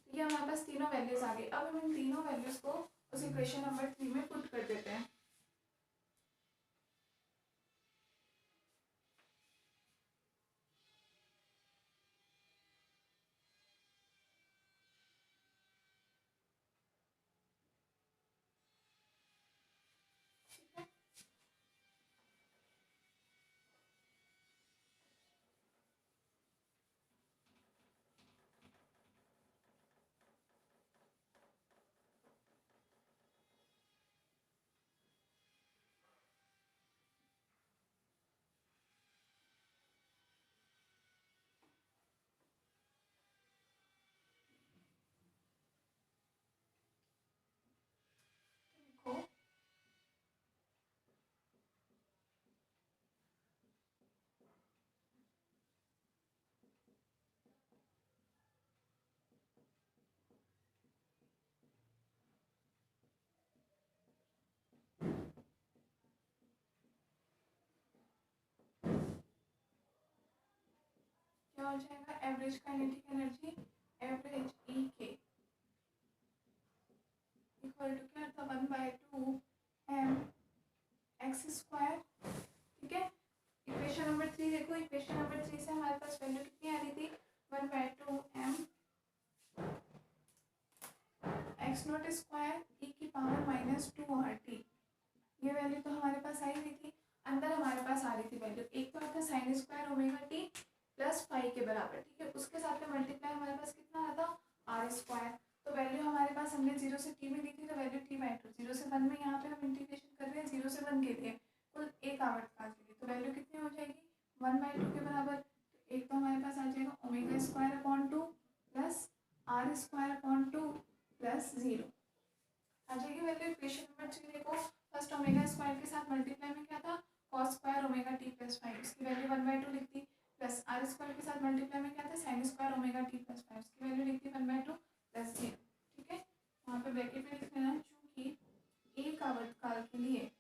Speaker 1: ये हमारे पास तीनों वैल्यूज आ गई। अब हम इन तीनों वैल्यूज को उस इक्वेशन नंबर 3 में पुट कर देते हैं। देखो क्या हो जाएगा, एवरेज काइनेटिक एनर्जी, एवरेज ई के इक्वल टू क्या था, 1/2 m x², ठीक है। इक्वेशन नंबर 3 देखो, इक्वेशन नंबर 3 से हमारे पास वैल्यू कितनी आ रही थी, 1/2 m x² e की पावर -2 RT, ये वैल्यू तो हमारे पास आई नहीं थी। अंदर हमारे पास आ रही थी वैल्यू, एक तो आता sin square omega T plus pi के बराबर, ठीक है। उसके साथ में मल्टीप्लाई हमारे पास कितना आ रहा था, r², तो वैल्यू हमारे पास हमने 0 से t में ली थी, तो वैल्यू t/2, 0 से 1 में यहाँ पे हम इंटीग्रेशन कर रहे हैं 0 से 1 के लिए, कुल एक आवर्तकाल के लिए, तो वैल्यू कितनी हो जाएगी 1/2 के बराबर। तो एक तो हमारे पास आ जाएगा ω²/2 प्लस r²/2 प्लस 0 आ जाएगी वैल्यू। इक्वेशन नंबर 3 देखो, फर्स्ट ω² के साथ मल्टीप्लाई में क्या था, cos² ω t + 5, उसकी वैल्यू 1/2 लिख दी, प्लस r² के साथ मल्टीप्लाई में क्या था, sin² ω t + 5, उसकी वैल्यू लिख दी 1/2 प्लस 0, ठीक है। वहाँ पे ब्रैकेट में लिख लेना, चूंकि एक आवर्तकाल के लिए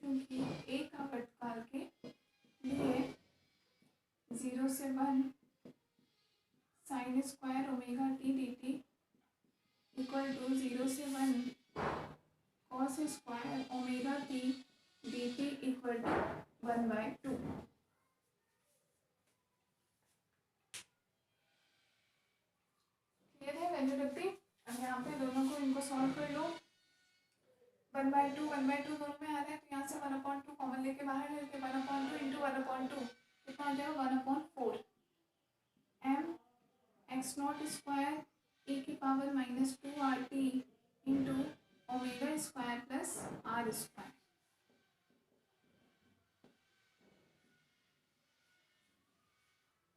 Speaker 1: चूंकि एक आवर्तकाल के 0 से 1 sine square omega T D T equal to 0 से 1 cos square omega T D T equal to 1/2। Clear है? वैल्यू रख दी। अब यहाँ पे दोनों को इनको सॉल्व कर लो। 1/2 दोनों में आ रहा है तो यहाँ से 1/2 कॉमन लेके बाहर लेके 1/2 इंटू 1/2 कितना आ जाएगा 1/4 m x not square e की power -2 RT into omega square plus R square.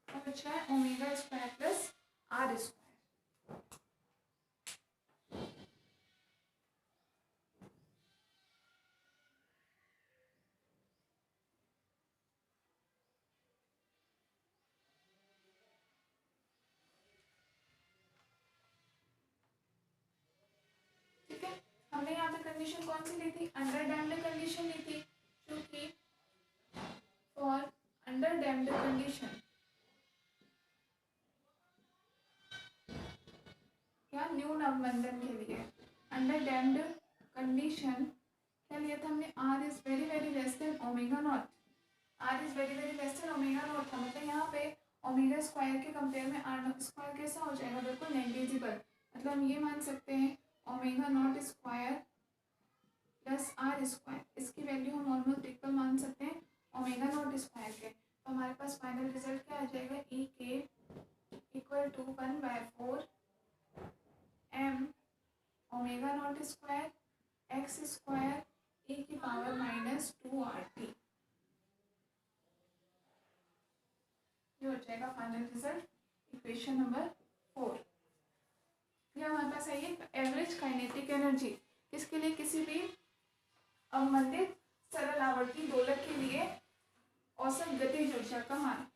Speaker 1: तो बच रहा है omega square plus R square. ठीक है, हमने यहाँ पे कंडीशन कौन सी ली थी? अंडर डैम्ड कंडीशन ली थी, क्योंकि फॉर अंडर डैम्ड कंडीशन क्या न्यून अवमंदन के लिए अंडर डैम्ड कंडीशन क्या लिया था हमने? R is very very less than omega naught. R is very very less than omega naught था, मतलब यहाँ पे ओमेगा स्क्वायर के कंपेयर में आर स्क्वायर कैसा हो जाएगा? बिल्कुल नेग्लिजिबल। मतलब हम ये मान सकते हैं omega not square plus R square, इसकी वैल्यू हम ऑलमोस्ट इक्वल मान सकते हैं ओमेगा नॉट स्क्वायर के। तो हमारे पास फाइनल रिजल्ट क्या आ जाएगा? ई के equal to 1/4 m omega not square X square e की पावर -2 RT। ये हो जाएगा फाइनल रिजल्ट इक्वेशन नंबर 4। ये हमारे पास है ये एवरेज काइनेटिक एनर्जी किसके लिए? किसी भी अवमंदित सरल आवर्ती दोलक के लिए औसत गतिज ऊर्जा का मान।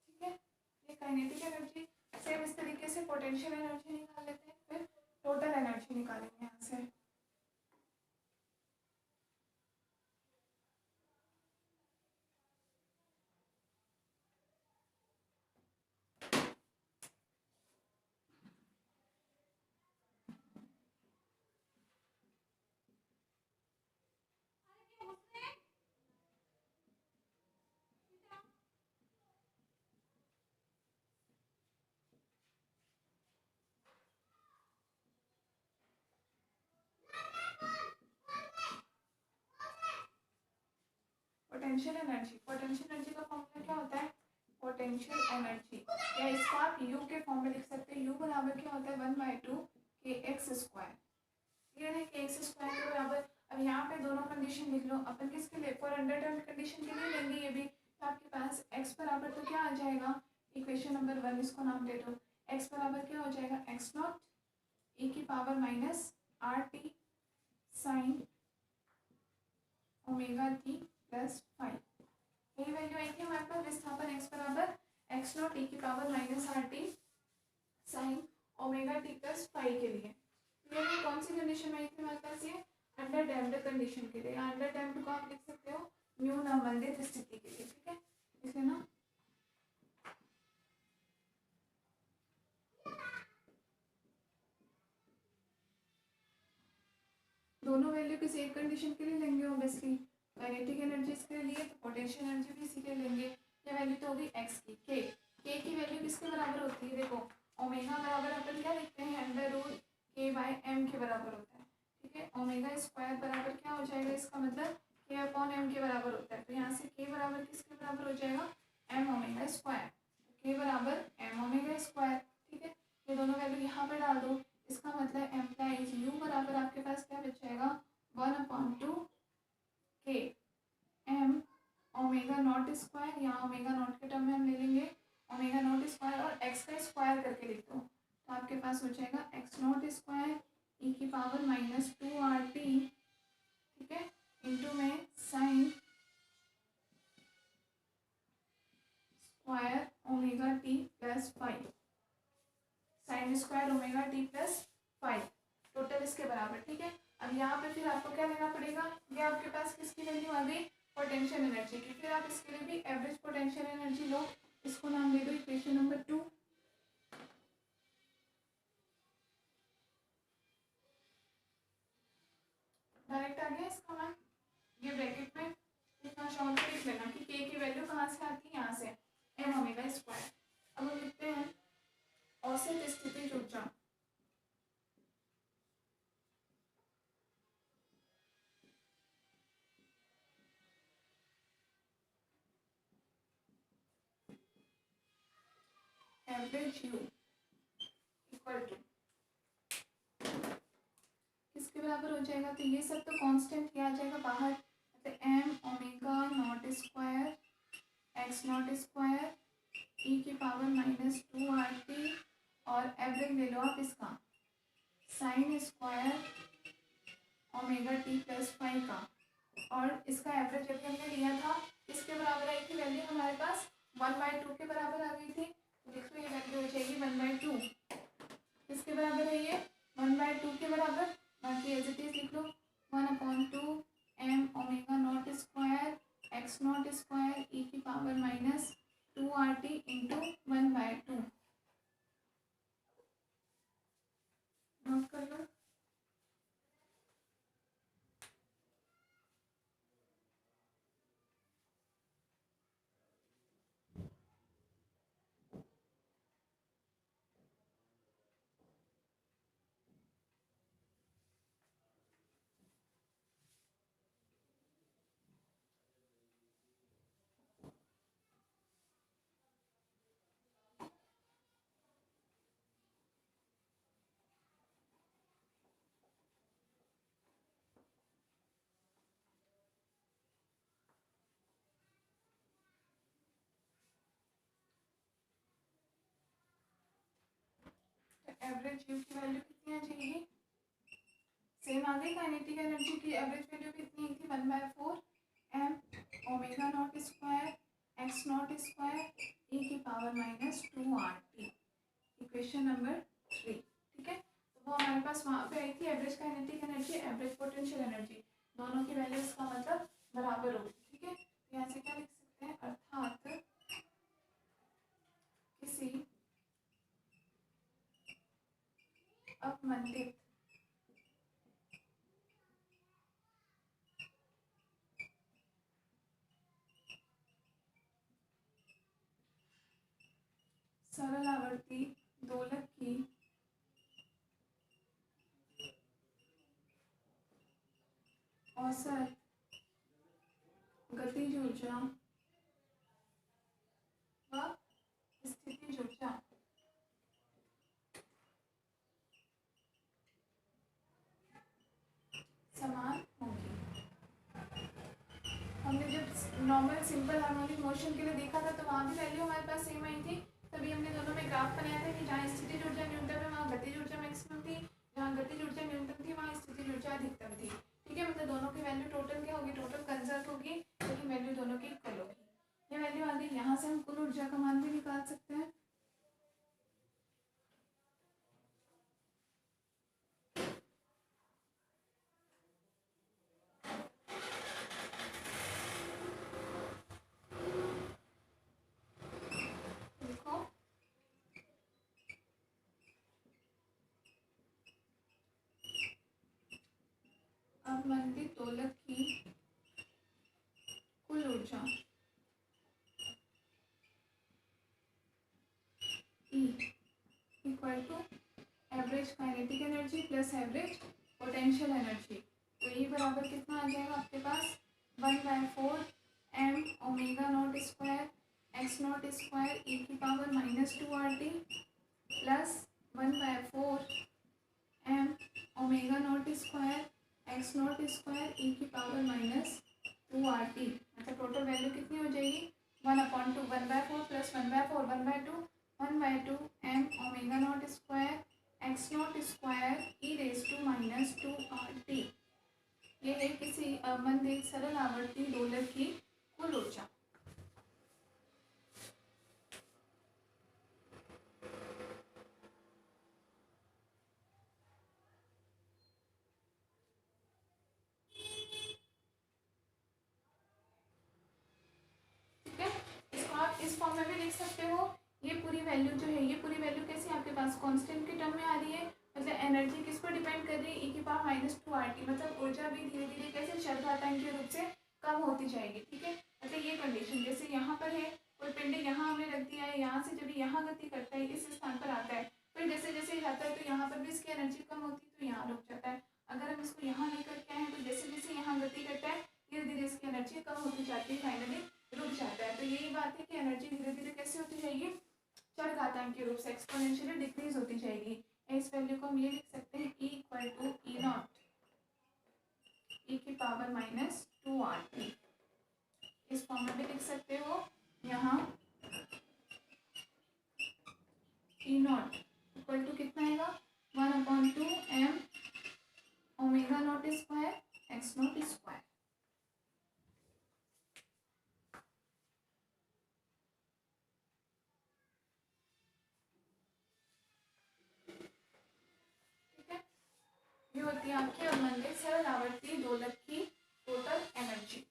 Speaker 1: ठीक है, ये काइनेटिक एनर्जी। सेम इस तरीके से पोटेंशियल एनर्जी निकाल लेते हैं, फिर टोटल एनर्जी निकालेंगे यहाँ से। पोटेंशियल एनर्जी का फॉर्मूला क्या होता है? पोटेंशियल एनर्जी या इसको आप यू के फॉर्म में लिख सकते हैं। यू बराबर क्या होता है? 1/2 के एक्स स्क्वायर। क्लियर है? के एक्स स्क्वायर के बराबर। अब यहाँ पे दोनों कंडीशन लिख लो। अपन किसके लिए? फॉर अंडर डैम्ड कंडीशन के लिए लेंगे ये भी। तो आपके पास एक्स बराबर तो क्या आ जाएगा? इक्वेशन नंबर 1 इसको नाम दे दो। एक्स बराबर क्या हो जाएगा? एक्स नॉट ई की power -RT sign omega T plus 5। यही वैल्यू आई थी हमारे पास विस्थापन x बराबर एक्स नॉट ई की power -RT sign omega T plus 5 के लिए। ये कौन सी कंडीशन में आई थी हमारे पास? ये अंडर डैम्ड कंडीशन के लिए। अंडर डैम्ड को आप लिख सकते हो न्यून अवमंदित स्थिति के लिए। ठीक है, इसलिए ना दोनों वैल्यू किसी एक कंडीशन के लिए लेंगे ऑब्वियसली। काइनेटिक एनर्जी इसके लिए तो पोटेंशियल एनर्जी भी इसी के लिए लेंगे। ये वैल्यू तो होगी एक्स की। के की वैल्यू किसके बराबर होती है? देखो ओमेगा बराबर अपन क्या लिखते हैं? √k/m के बराबर होता है। ठीक है, ओमेगा स्क्वायर बराबर क्या हो जाएगा? इसका मतलब k/m के बराबर होता है। तो यहाँ से k बराबर किसके बराबर हो जाएगा? m omega square. k बराबर m ओमेगा स्क्वायर। ठीक है, ये दोनों वैल्यू यहाँ पर डाल दो। इसका मतलब एम्प्लाइज u बराबर आपके पास क्या बच जाएगा? 1/2 k पास हो जाएगा एक्स नॉट स्क्वायर ई की पावर -2 RT, ठीक है, इंटू में sign square omega T plus 5, sign square omega T plus 5 total इसके बराबर, ठीक है। अब यहाँ पे फिर आपको क्या लेना पड़ेगा, ये आपके पास किसकी वैल्यू आ गई, पोटेंशियल एनर्जी की। फिर आप इसके लिए भी एवरेज पोटेंशियल एनर्जी लो, इसको नाम दे दो इक्वेशन नंबर 2। डायरेक्ट आ गया इसका मान, ये ब्रैकेट में इतना शॉर्ट लिख लेना कि के की वैल्यू कहाँ से आती है, यहाँ से एम ओमेगा स्क्वायर। अब हम लिखते हैं औसत स्थितिज ऊर्जा, एवरेज यू इक्वल टू किसके बराबर हो जाएगा, तो ये सब तो कांस्टेंट किया जाएगा बाहर, तो M omega not square X not square E की पावर -2 RT, और एवरेज ले लो आप इसका sign square omega T plus 5 का, और इसका एवरेज जब हमने लिया था इसके बराबर आई थी वैल्यू हमारे पास 1/2 के बराबर आ गई थी। तो देख लो ये वैल्यू हो जाएगी 1/2, किसके बराबर है ये 1/2 के बराबर, बाकी एज इट इज लिख लो 1/2 M omega not square X not square E की पावर -2 RT इंटू 1/2, नोट कर लो। एवरेज यू की वैल्यू कितनी आ जाएगी, सेम आ गई काइनेटिक एनर्जी की एवरेज वैल्यू कितनी थी 1/4 M omega not square X not square E की पावर -2 RT, इक्वेशन नंबर 3, ठीक है। तो वो हमारे पास वहाँ पे आई थी average kinetic energy average potential energy, दोनों की वैल्यू इसका मतलब बराबर होगी, ठीक है। तो यहाँ से क्या लिख सकते हैं, अर्थात किसी अवमंदित सरल आवर्ती दोलक की औसत गतिज ऊर्जा व स्थितिज ऊर्जा समान होगी। हमने जब नॉर्मल सिंपल हार्मोनिक मोशन के लिए देखा था तो वहाँ भी वैल्यू हमारे पास सेम आई थी, तभी हमने दोनों में ग्राफ बनाया था कि जहाँ स्थितिज ऊर्जा न्यूनतम है वहाँ गतिज ऊर्जा मैक्सिमम थी, जहाँ गतिज ऊर्जा न्यूनतम थी वहाँ स्थितिज ऊर्जा अधिकतम थी, ठीक है। मतलब दोनों की वैल्यू टोटल क्या होगी, टोटल कंजर्व होगी, लेकिन वैल्यू दोनों की इक्वल होगी। ये वैल्यू आ गई, यहाँ से हम कुल ऊर्जा का मान भी निकाल सकते हैं। देखो अवमंदित दोलक की कुल ऊर्जा E equal to average kinetic energy plus average potential energy, तो ये बराबर कितना आ जाएगा आपके पास 1/4 M omega not square X not square E की power -2 RT plus 1/4 M omega not square X not square E की पावर -2 RT, मतलब टोटल वैल्यू कितनी हो जाएगी 1/2 1/4 plus 1/4 1/2 1/2 M omega not square X not square E raise to minus 2 RT। ये है किसी अवमंद एक सरल आवर्ती दोलक की कुल ऊर्जा। ठीक है, इसको आप इस फॉर्म में भी लिख सकते हो। ये पूरी वैल्यू जो है, ये पूरी वैल्यू कैसे आपके पास कांस्टेंट के टर्म में आ रही है, मतलब एनर्जी किस पर डिपेंड कर रही है, ई की पावर माइनस 2 RT, मतलब ऊर्जा भी धीरे धीरे कैसे चरघातांकीय रूप से कम होती जाएगी। ठीक है, मतलब ये कंडीशन जैसे यहाँ पर है, कोई पिंड यहाँ हमने रख दिया है, यहाँ से जब यहाँ गति करता है इस स्थान पर आता है, फिर जैसे जैसे जाता है तो यहाँ पर भी इसकी एनर्जी कम होती है तो यहाँ रुक जाता है। अगर हम इसको यहाँ लेकर के आए तो जैसे जैसे यहाँ गति करता है धीरे धीरे इसकी एनर्जी कम होती जाती है, फाइनली रुक जाता है। तो यही बात है कि एनर्जी धीरे धीरे कैसे होती जाएगी, चरघातांकीय रूप से एक्सपोनेंशियली डिक्रीज होती जाएगी। इस वैल्यू को हम ये लिख सकते हैं E equal to E not E की पावर माइनस 2 RT। इस फॉर्म में भी लिख सकते हो। यहाँ ई नॉट इक्वल टू कितना आएगा, 1/2 m omega not square X not square. ठीक है, ये होती है आपकी अवमंदित सरल आवर्ती दोलक की टोटल एनर्जी।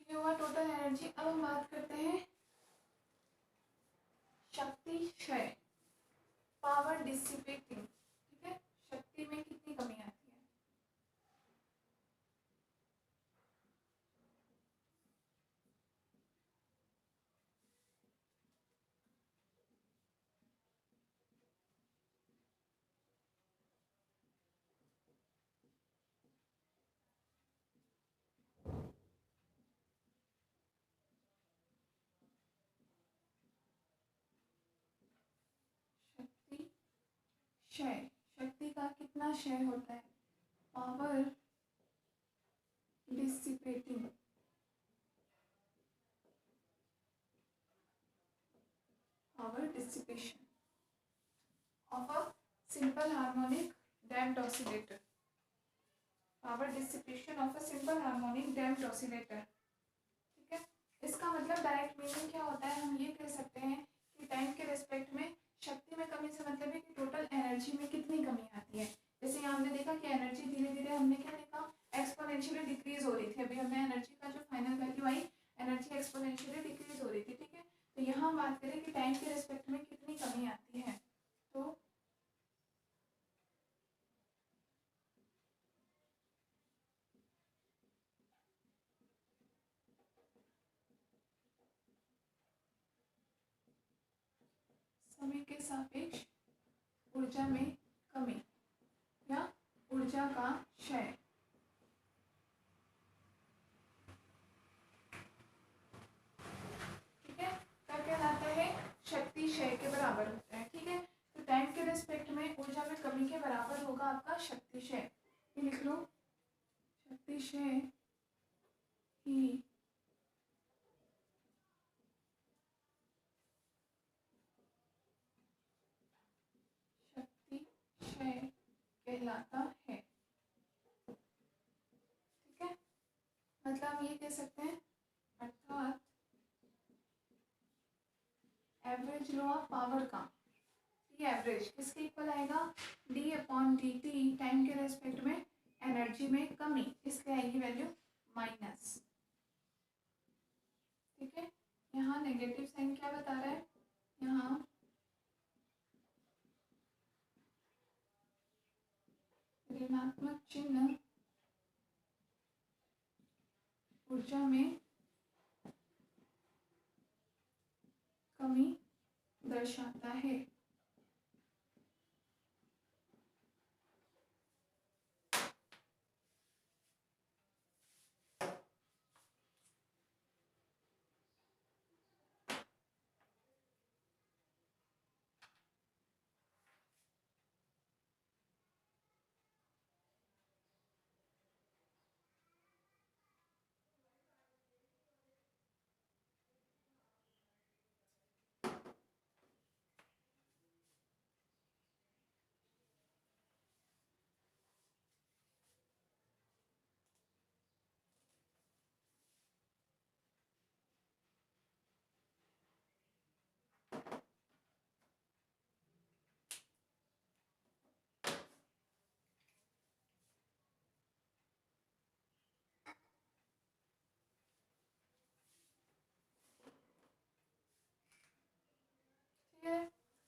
Speaker 1: ये हुआ टोटल एनर्जी। अब हम बात करते हैं शक्ति क्षय, पावर डिसिपेटिंग। ठीक है, शक्ति में कितनी कमी आती है। शक्ति क्षय, शक्ति का कितना क्षय होता है, power dissipating, power dissipation of a simple harmonic damped oscillator, power dissipation of a simple harmonic damped oscillator. ठीक है, इसका मतलब डायरेक्ट मीनिंग क्या होता है, हम ये कह सकते हैं कि टाइम के रेस्पेक्ट में शक्ति में कमी से मतलब है कि टोटल एनर्जी में कितनी कमी आती है। जैसे यहाँ हमने देखा कि एनर्जी धीरे धीरे हमने क्या देखा, एक्सपोनेंशियली डिक्रीज हो रही थी। अभी हमें एनर्जी का जो फाइनल वैल्यू आई, एनर्जी एक्सपोनेंशियली डिक्रीज हो रही थी। ठीक है, तो यहाँ हम बात करें कि टाइम के रेस्पेक्ट में कितनी कमी आती है, तो समय के सापेक्ष ऊर्जा में कमी या ऊर्जा का क्षय। बराबर होगा आपका शक्तिशय। ये लिख लो, शक्तिशय ही शक्तिशय कहलाता है। ठीक है, मतलब हम ये कह सकते हैं, अर्थात एवरेज लो ऑफ पावर का ये एवरेज किसके इक्वल आएगा, D upon D T, time के रेस्पेक्ट में एनर्जी में कमी, इसलिए आएगी वैल्यू माइनस। ठीक है, यहाँ नेगेटिव साइन क्या बता रहा है, यहाँ ऋणात्मक चिन्ह ऊर्जा में कमी दर्शाता है।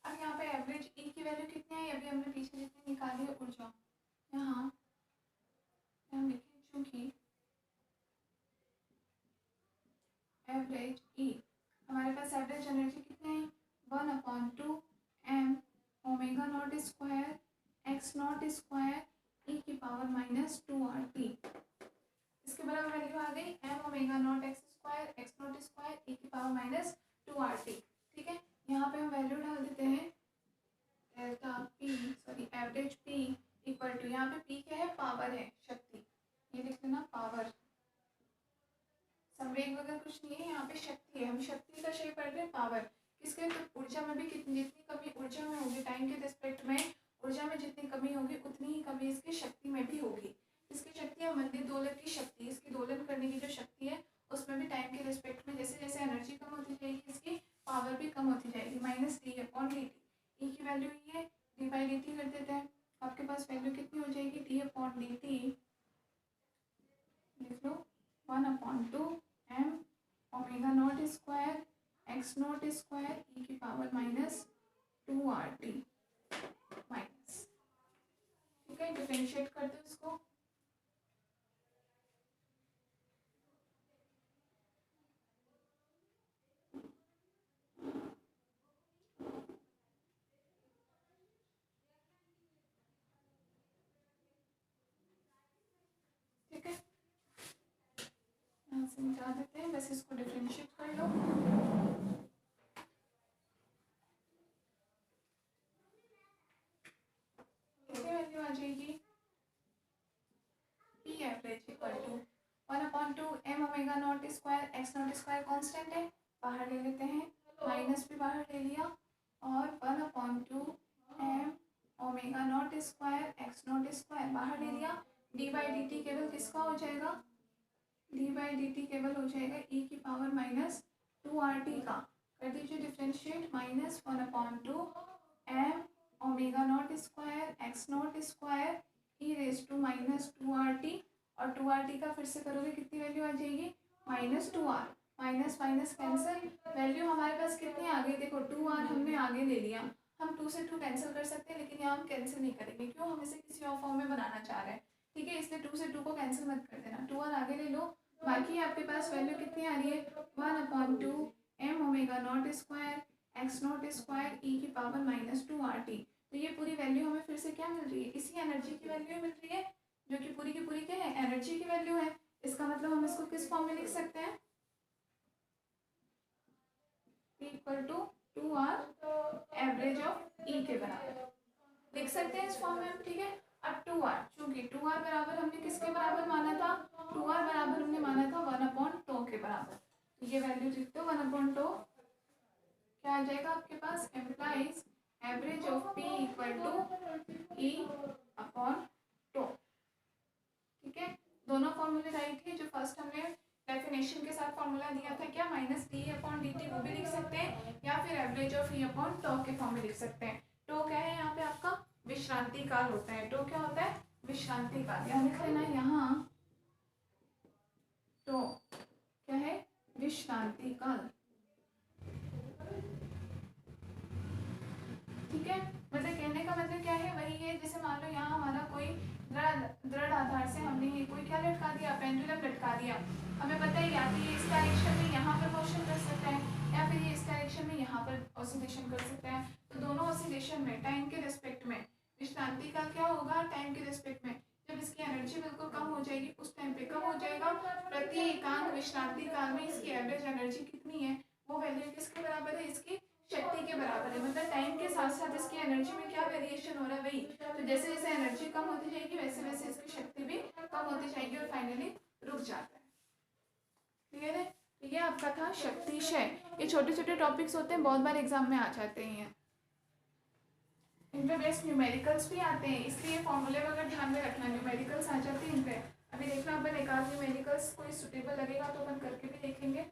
Speaker 1: अब यहाँ पे एवरेज ई की वैल्यू कितनी है, अभी हमने पीछे जितनी निकाली है ऊर्जा, यहाँ हम लिखें चूंकि एवरेज ई, हमारे पास एवरेज एनर्जी कितनी है, 1/2 m omega not square X not square E की पावर -2 RT। इसके बराबर वैल्यू आ गई m omega not X square X not square E की पावर -2 RT। ठीक है, यहाँ पे हम वैल्यू डाल देते हैं, delta P sorry average P equal to, यहाँ पे पी क्या है, पावर है, शक्ति, ये लिख लेना पावर, संवेग वगैरह कुछ नहीं है, यहाँ पे शक्ति है, हम शक्ति का शेप पढ़ रहे हैं, पावर किसके, तो ऊर्जा में भी कितनी जितनी कमी ऊर्जा में होगी, टाइम के रिस्पेक्ट में ऊर्जा में जितनी कमी होगी उतनी ही कमी इसकी शक्ति में भी होगी। इसकी शक्ति है मंदिर दोलन की शक्ति, इसकी दोलन करने की जो शक्ति है उसमें भी टाइम के रिस्पेक्ट में जैसे जैसे एनर्जी कम होती जाएगी इसकी पावर भी कम होती जाएगी, -d/dt। ई की वैल्यू ये है, d/dt कर देते हैं, आपके पास वैल्यू कितनी हो जाएगी, d/dt लिख लो 1/2 m omega not square X not square E की पावर -2 RT माइनस। ठीक है, डिफरेंशिएट कर दो इसको, ठीक है, यहाँ से मिटा देते हैं, बस इसको डिफरेंशिएट कर लो। कितनी वैल्यू आ जाएगी, P average equal to 1/2 m omega not square X not square constant है, बाहर ले लेते हैं, माइनस भी बाहर ले लिया, और 1/2 m omega not square X not square बाहर ले लिया, d/dt केवल किसका हो जाएगा, d/dt केवल हो जाएगा e की पावर -2 RT का, कर दीजिए differentiate, -1/2 m omega not square X not square e⁻² RT, और 2 RT का फिर से करोगे कितनी वैल्यू आ जाएगी, -2R, minus minus cancel, value हमारे पास कितनी आ गई, देखो 2R हमने आगे ले लिया, हम 2 से 2 कैंसिल कर सकते हैं लेकिन यहाँ हम कैंसिल नहीं करेंगे, क्यों, हम इसे किसी और फॉर्म में बनाना चाह रहे हैं। ठीक है, इसलिए 2 से 2 को कैंसिल मत कर देना, 2R आगे ले लो, बाकी आपके पास वैल्यू कितनी आ रही है, 1/2 m omega not square X not square E की पावर -2 RT। तो ये पूरी वैल्यू हमें फिर से क्या मिल रही है, इसी एनर्जी की वैल्यू मिल रही है, जो कि पूरी की पूरी क्या है, एनर्जी की वैल्यू है। इसका मतलब हम इसको किस फॉर्म में लिख सकते हैं, P = 2R एवरेज ऑफ ई के बराबर। लिख सकते हैं इस फॉर्म में हम, ठीक है। अब 2r, चूंकि 2r बराबर हमने किसके बराबर माना था, 2r बराबर हमने माना था 1/2 के बराबर, तो ये वैल्यू लिख दो 1/2 क्या आ जाएगा आपके पास, implies average of p equal to e upon two, ठीक है। दोनों फॉर्मूले राइट है। जो फर्स्ट हमने डेफिनेशन के साथ फॉर्मूला दिया था क्या, -d/dt, वो भी लिख सकते हैं, या फिर average of e upon tau के फॉर्म में लिख सकते हैं। टो क्या है यहाँ पे आपका, विश्रांति काल होता है। टो क्या होता है, विश्रांति काल। यहाँ लिख लेना, यहाँ टो क्या है, विश्रांति काल, ठीक है। मतलब कहने का मतलब क्या है, वही है जैसे मान लो यहाँ हमारा कोई दृढ़ आधार से हमने कोई क्या लटका दिया, पेंडुलम लटका दिया। हमें पता है या तो ये इस डायरेक्शन में यहाँ पर मोशन कर सकता है, या फिर ये इस डायरेक्शन में यहाँ पर ऑसिलेशन कर सकता है। तो दोनों ऑसिलेशन में टाइम के रिस्पेक्ट में विश्रांति का क्या होगा, टाइम के रिस्पेक्ट में जब इसकी एनर्जी बिल्कुल कम हो जाएगी उस टाइम पे कम हो जाएगा। प्रति एकांक विश्रांति काल में इसकी एवरेज एनर्जी कितनी है, वो वैल्यू किसके बराबर है, इसकी शक्ति के बराबर है। मतलब टाइम के साथ साथ इसकी एनर्जी में क्या वेरिएशन हो रहा है, वही। तो जैसे जैसे एनर्जी कम होती जाएगी वैसे वैसे इसकी शक्ति भी कम होती जाएगी और फाइनली रुक जाता है। क्लियर है। तो ये आपका था शक्ति क्षय। ये छोटे छोटे टॉपिक्स होते हैं, बहुत बार एग्जाम में आ जाते हैं। इन पे बेस्ट न्यूमेरिकल्स भी आते हैं, इसलिए फॉर्मूले वगैरह ध्यान में रखना, न्यूमेरिकल्स आ जाते हैं इन पे। अभी देखना अपन एक आध न्यूमेरिकल्स कोई सुटेबल लगेगा तो अपन करके भी देखेंगे।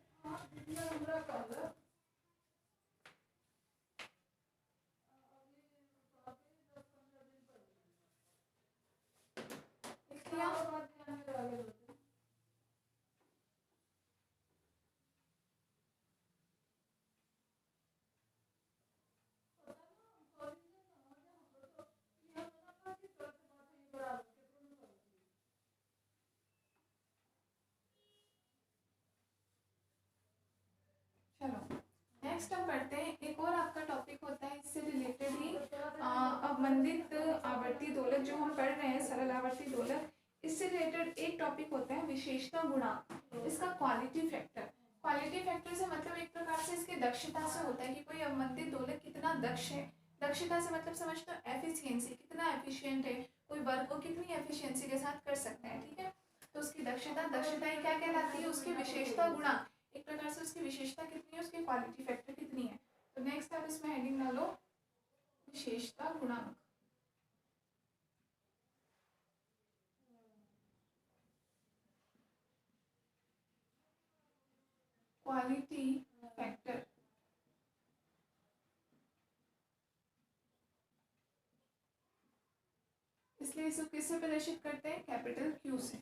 Speaker 1: नेक्स्ट हम पढ़ते हैं, एक और आपका टॉपिक होता है इससे रिलेटेड ही, अवमंदित आवर्ती दोलक जो हम पढ़ रहे हैं, सरल आवर्ती दोलक, इससे रिलेटेड एक टॉपिक होता है विशेषता गुणांक, इसका क्वालिटी फैक्टर। क्वालिटी फैक्टर से मतलब एक प्रकार से इसकी दक्षता से होता है कि कोई अवमंदित दोलक कितना दक्ष है। दक्षता से मतलब समझ तो एफिशिएंसी, कितना एफिशिएंट है, कोई वर्क को कितनी एफिशिएंसी के साथ कर सकते हैं, ठीक है। तो उसकी दक्षता, दक्षता ही क्या कहलाती है, उसकी विशेषता गुणांक, एक प्रकार से उसकी विशेषता कितनी है, उसकी क्वालिटी फैक्टर कितनी है। तो नेक्स्ट आप इसमें हेडिंग डालो विशेषता गुणांक। क्वालिटी फैक्टर, इसलिए इसे किससे प्रदर्शित करते हैं, कैपिटल क्यू से।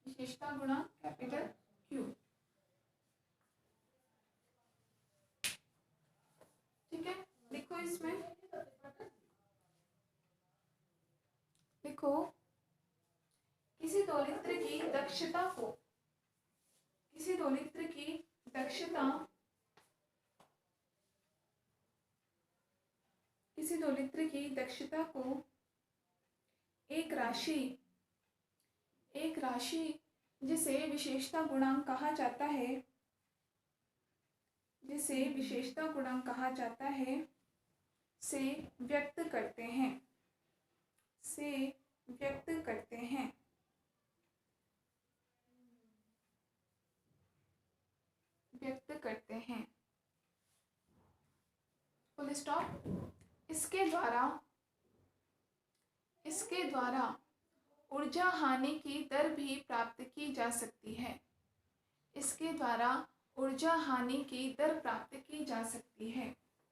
Speaker 1: विशेषता गुणांक कैपिटल क्यू, ठीक है। लिखो इसमें, लिखो किसी दोलित्र की दक्षता को, किसी दोलित्र की दक्षता, किसी दोलित्र की दक्षता को एक राशि, एक राशि जिसे विशेषता गुणांक कहा जाता है, जिसे विशेषता गुणांक कहा जाता है, से व्यक्त करते हैं, से व्यक्त करते हैं। व्यक्त करते हैं, फुल स्टॉप। इसके द्वारा, इसके द्वारा ऊर्जा हानि की दर भी प्राप्त की जा सकती है। इसके द्वारा ऊर्जा हानि की दर प्राप्त की जा सकती है,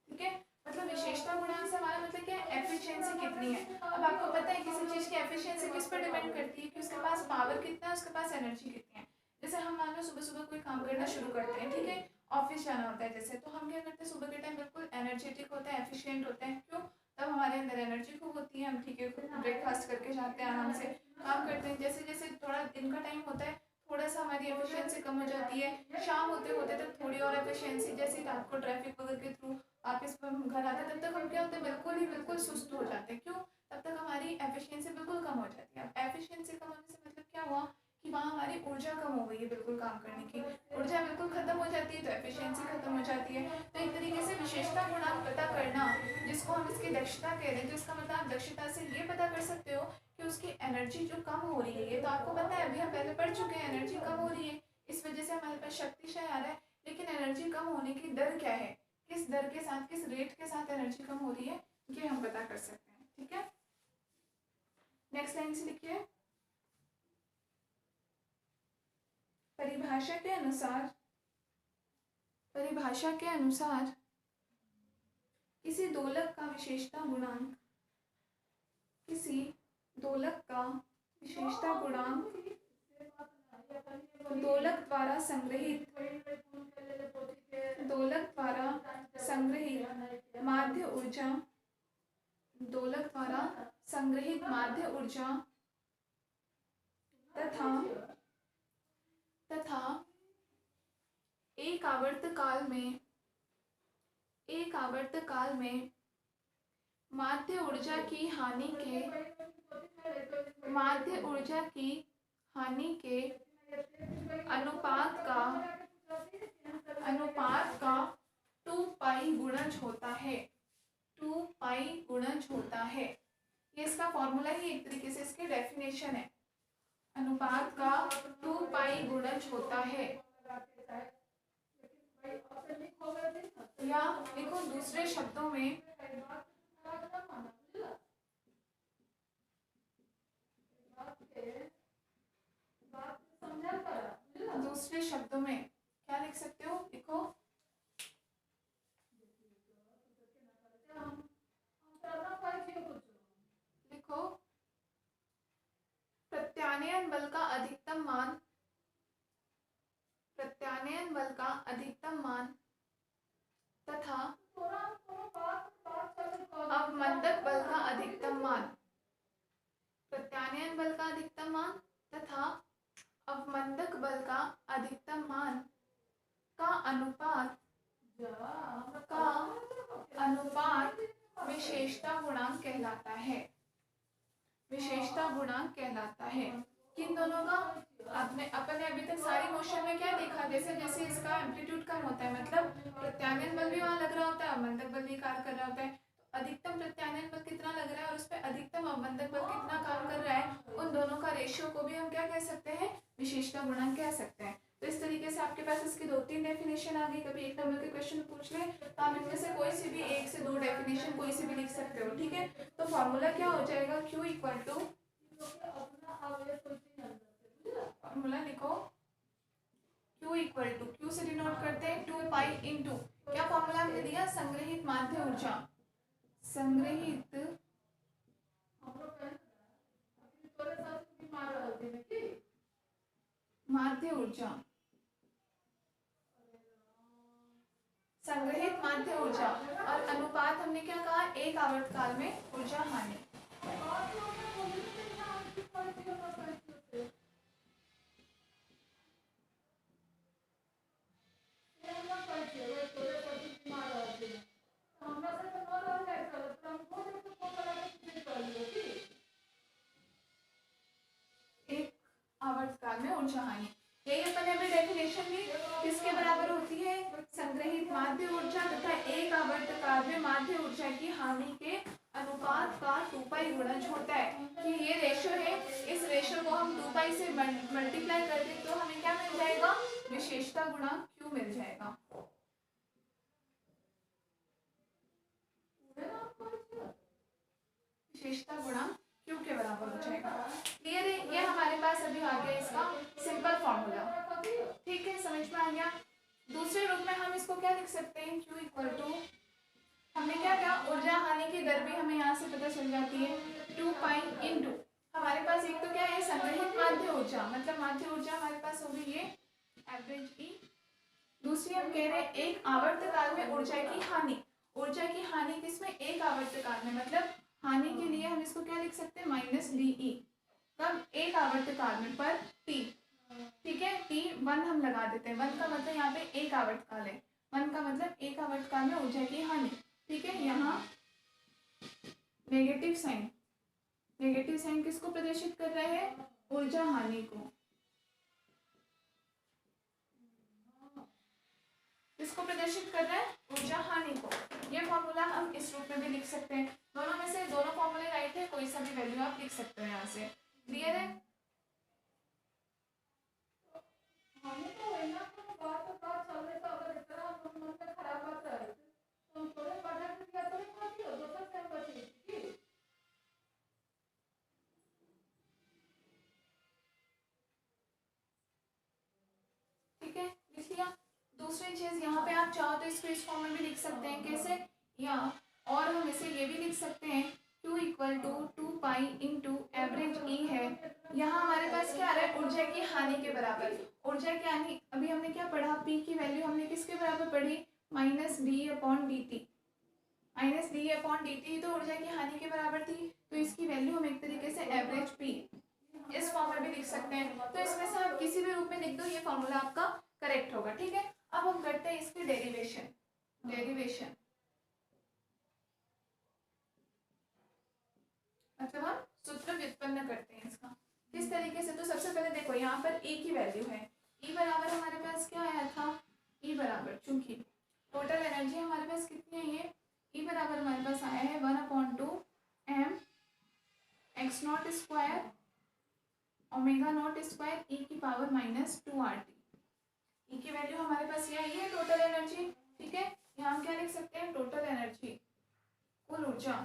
Speaker 1: ठीक है। मतलब विशेषता गुणांक से हमारा मतलब क्या है, एफिशिएंसी कितनी है। अब आपको पता है किसी चीज़ की एफिशिएंसी किस पर डिपेंड करती है, कि उसके पास पावर कितना है, उसके पास एनर्जी कितनी है। जैसे हम मान लो सुबह सुबह कोई काम करना शुरू करते हैं, ठीक है, ऑफिस जाना होता है जैसे, तो हम क्या करते हैं, सुबह के टाइम बिल्कुल एनर्जेटिक होते हैं, एफिशिएंट होते हैं। क्यों, तब हमारे अंदर एनर्जी खूब होती है, हम ठीक है ब्रेकफास्ट करके जाते हैं, आराम से काम करते हैं। जैसे जैसे थोड़ा दिन का टाइम होता है, थोड़ा सा हमारी एफिशिएंसी कम हो जाती है, शाम होते होते तक थोड़ी और एफिशिएंसी, जैसे रात को ट्रैफिक वगैरह के थ्रू वापस हम घर आते तब तक हम क्या होते हैं, बिल्कुल ही बिल्कुल सुस्त हो जाते हैं। क्यों, तब तक हमारी एफिशिएंसी बिल्कुल कम हो जाती है। अब एफिशिएंसी कम होने से मतलब क्या हुआ, कि वहाँ हमारी ऊर्जा कम हो गई है बिल्कुल काम करने की, ऊर्जा बिल्कुल खत्म हो जाती है तो एफिशिएंसी खत्म हो जाती है। तो एक तरीके से विशेषता गुणांक पता करना, जिसको हम इसकी दक्षता कह रहे हैं, तो इसका मतलब आप दक्षता से ये पता कर सकते हो कि उसकी एनर्जी जो कम हो रही है। ये तो आपको पता है, अभी हम पहले पढ़ चुके हैं, एनर्जी कम हो रही है, इस वजह से हमारे पास शक्ति क्षय आ रहा है। लेकिन एनर्जी कम होने की दर क्या है, किस दर के साथ, किस रेट के साथ एनर्जी कम हो रही है, ये हम पता कर सकते हैं। ठीक है, नेक्स्ट लाइन से लिखिए। परिभाषा के अनुसार किसी दोलक का विशेषता गुणांक, किसी दोलक का विशेषता गुणांक दोलक द्वारा संग्रहित माध्य ऊर्जा, दोलक द्वारा संग्रहित माध्य ऊर्जा तथा एक आवर्तकाल में माध्य ऊर्जा की हानि के अनुपात का 2 पाई गुणज होता है। 2 पाई गुणज होता है, ये इसका फॉर्मूला ही एक तरीके से इसकी डेफिनेशन है। अनुपात का 2 पाई गुणज होता है, या देखो दूसरे शब्दों में क्या लिख सकते हो, लिखो प्रत्यानयन बल का अधिकतम मान तथा अवमंदक बल का अधिकतम मान। प्रत्यानयन बल का अधिकतम मान तथा अवमंदक बल का अधिकतम मान का अनुपात विशेषता गुणांक कहलाता है। विशेषता गुणांक कहलाता है किन दोनों का? अपन ने अभी तक सारी मोशन में क्या देखा, जैसे जैसे इसका एम्पलीट्यूड कम होता है, मतलब प्रत्यानयन बल भी वहाँ लग रहा होता है, अवमंदक बल भी कार्य कर रहा होता है। तो अधिकतम प्रत्यानयन बल कितना लग रहा है और उस पर अधिकतम अवमंदक बल कितना काम कर रहा है, उन दोनों का रेशियो को भी हम क्या कह सकते हैं, विशेषता गुणांक कह सकते हैं। तो इस तरीके से आपके पास इसकी 2-3 डेफिनेशन आ गई। कभी 1 नंबर के क्वेश्चन पूछ ले तो आप इनमें से कोई सी भी 1 से 2 डेफिनेशन कोई सी भी लिख सकते हो। ठीक है, तो फॉर्मूला क्या हो जाएगा, Q इक्वल टू, फॉर्मूला लिखो, Q इक्वल टू, Q से डिनोट करते हैं 2 पाई इंटू, क्या फॉर्मूला हमने दिया, संग्रहित माध्य ऊर्जा, संग्रहित माध्य ऊर्जा, संग्रहित माध्य ऊर्जा, और अनुपात हमने क्या कहा, एक आवर्तकाल में ऊर्जा हानि। एक आवर्तकाल में ऊर्जा हानि, यही अपन ने अभी डेफिनेशन दी, किसके बराबर होती है, संग्रहित माध्य ऊर्जा तथा एक आवर्तकाल में माध्य ऊर्जा की हानि के अनुपात का 2 पाई गुणज होता है। कि ये रेशो है, इस रेशो को हम 2 पाई से मल्टीप्लाई कर दें तो हमें क्या मिल जाएगा, विशेषता गुणांक Q मिल जाएगा। विशेषता गुणांक Q के बराबर हो जाएगा। क्लियर है, ये हमारे पास अभी आ गया इसका सिंपल फॉर्मूला। ठीक है, समझ में आ गया। दूसरे रूप में हम इसको क्या लिख सकते हैं, Q इक्वल टू, हमने क्या किया, ऊर्जा हानि की दर भी हमें यहाँ से पता चल जाती है, 2 पाई इंटू, हमारे पास एक तो क्या है, संग्रहित माध्य ऊर्जा, मतलब माध्य ऊर्जा हमारे पास होगी ये एवरेज की। दूसरी हम कह रहे हैं एक आवर्तकाल में ऊर्जा की हानि, ऊर्जा की हानि किसमें, एक आवर्तकाल में, मतलब हानि के लिए हम इसको क्या लिख सकते हैं, -dE, कब, एक आवर्तकाल में, पर T। ठीक है, T1 हम लगा देते हैं, 1 का मतलब यहाँ पे एक आवर्तकाल है, 1 का मतलब एक आवर्तकाल में ऊर्जा की हानि। ठीक है, यहाँ नेगेटिव साइन किसको प्रदर्शित कर रहे हैं, ऊर्जा हानि को, किसको प्रदर्शित कर रहा है, ऊर्जा हानि को। हम इस रूप में भी लिख सकते हैं। दोनों में से दोनों फॉर्मूले राइट है, कोई सा भी वैल्यू आप लिख सकते हो यहाँ से। क्लियर है? ठीक है, लिख लिया। दूसरी चीज यहाँ पे आप चाहो तो इसको इस फॉर्म में भी लिख सकते हैं, कैसे, या और हम इसे ये भी लिख सकते हैं Q equal to 2 pi into average E है। यहाँ हमारे पास क्या आ रहा है, ऊर्जा की हानि के बराबर। ऊर्जा की हानि अभी हमने क्या पढ़ा, P की वैल्यू हमने किसके बराबर पढ़ी, -d/dt। -d/dt तो ऊर्जा की हानि के बराबर थी, तो इसकी वैल्यू हम एक तरीके से एवरेज P इस फॉर्म में भी लिख सकते हैं। तो इसमें से आप किसी भी रूप में लिख दो, ये फॉर्मूला आपका करेक्ट होगा। ठीक है, अब हम करते हैं इसकी डेरिवेशन। मतलब हम सूत्र व्युत्पन्न करते हैं इसका किस तरीके से। तो सबसे पहले देखो यहाँ पर E की वैल्यू है, E बराबर हमारे पास क्या आया था, E बराबर, चूंकि टोटल एनर्जी हमारे पास कितनी है, ये E बराबर हमारे पास आया है 1/2 m x0² ω0² e की पावर -2 RT। E की वैल्यू हमारे पास ये आई है टोटल एनर्जी। ठीक है, यहाँ हम क्या लिख सकते हैं, टोटल एनर्जी, कुल ऊर्जा,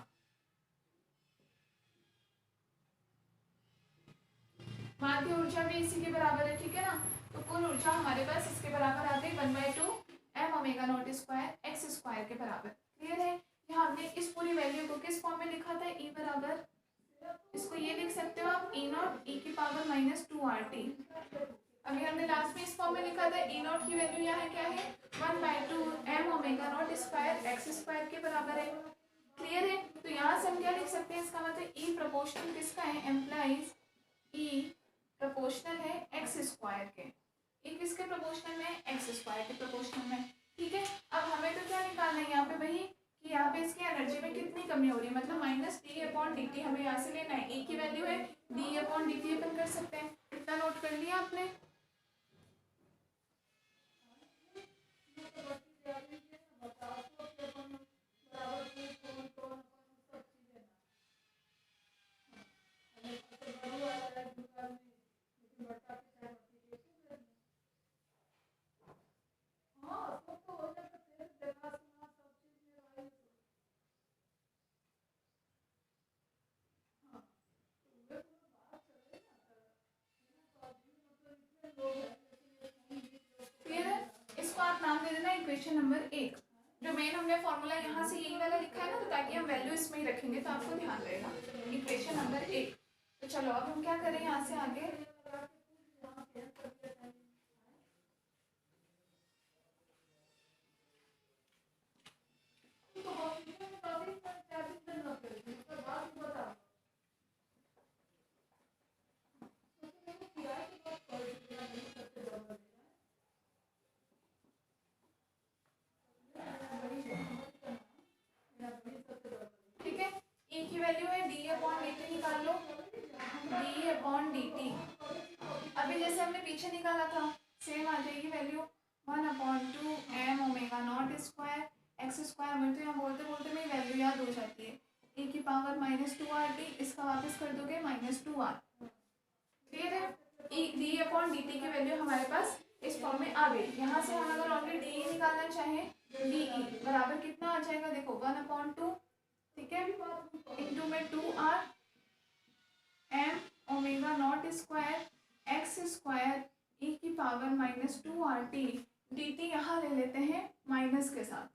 Speaker 1: माध्य ऊर्जा भी इसी के बराबर है। ठीक है ना, तो कुल ऊर्जा हमारे पास इसके बराबर आ गई 1/2 m ω0² x² के बराबर। क्लियर है? यहाँ हमने इस पूरी वैल्यू को किस फॉर्म में लिखा था, E बराबर, इसको ये लिख सकते हो आप E0 e की पावर -2 RT। अभी हमने लास्ट में इस फॉर्म में लिखा था, E0 की वैल्यू यहाँ क्या है, 1/2 m ω0² x² के बराबर है। क्लियर है? तो यहाँ से हम क्या लिख सकते हैं, इसका मतलब E प्रोपोर्शनल किसका है, एम्प्लाइज E प्रोपोर्शनल है x² के। E किसके प्रोपोर्शनल में, x² के प्रोपोर्शनल में। ठीक है, अब हमें तो क्या निकालना है यहाँ पे वही, कि यहाँ पे इसकी एनर्जी में कितनी कमी हो रही है, मतलब -d/dt हमें यहाँ से लेना है। E की वैल्यू है d/dt, अपन कर सकते हैं। इतना नोट कर लिया आपने। इक्वेशन नंबर 1, जो मेन हमने फॉर्मूला यहाँ से यही वाला लिखा है ना, तो ताकि हम वैल्यू इसमें ही रखेंगे तो आपको ध्यान रहेगा। Equation number 1। तो चलो अब हम क्या करें यहाँ से आगे, वैल्यू है d/dt, निकाल लो d/dt। अभी जैसे हमने पीछे निकाला था सेम आ जाएगी वैल्यू 1/2 m ω0² x²। मुझे तो यहाँ बोलते बोलते मेरी वैल्यू याद हो जाती है, e की पावर -2 RT, इसका वापस कर दोगे -2 R। क्लियर है? d/dt की वैल्यू हमारे पास इस फॉर्म में आ गई। यहाँ से हम अगर ऑलरेडी de निकालना चाहें, de बराबर कितना आ जाएगा, देखो 1/2, ठीक है, इंटू में 2R m ω0² x² e की पावर -2 RT। dt यहाँ ले लेते हैं माइनस के साथ,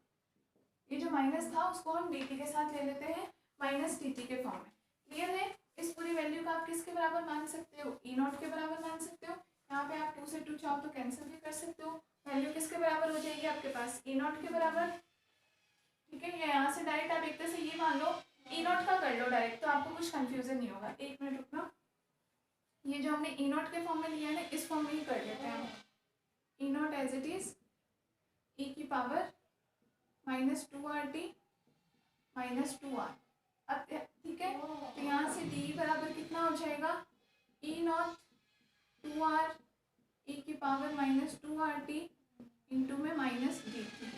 Speaker 1: ये जो माइनस था उसको हम dt के साथ ले लेते हैं -dt के फॉर्म में। क्लियर है? इस पूरी वैल्यू का आप किसके बराबर मान सकते हो, E0 के बराबर मान सकते हो। यहाँ पे आप 2 से 2 चाहो तो कैंसिल भी कर सकते हो। वैल्यू किसके बराबर हो जाएगी आपके पास, E0 के बराबर। ठीक है, यहाँ से डायरेक्ट आप एक तरह से ये मान लो, E0 का कर लो डायरेक्ट, तो आपको कुछ कंफ्यूजन नहीं होगा। एक मिनट रुकना, ये जो हमने E0 के फॉर्म में लिया है ना, इस फॉर्म में ही कर लेते हैं। E0 as it is e की पावर -2 RT -2 R। अब ठीक है, तो यहाँ से d बराबर कितना हो जाएगा, E0 2R e की पावर -2 RT इंटू में -dt।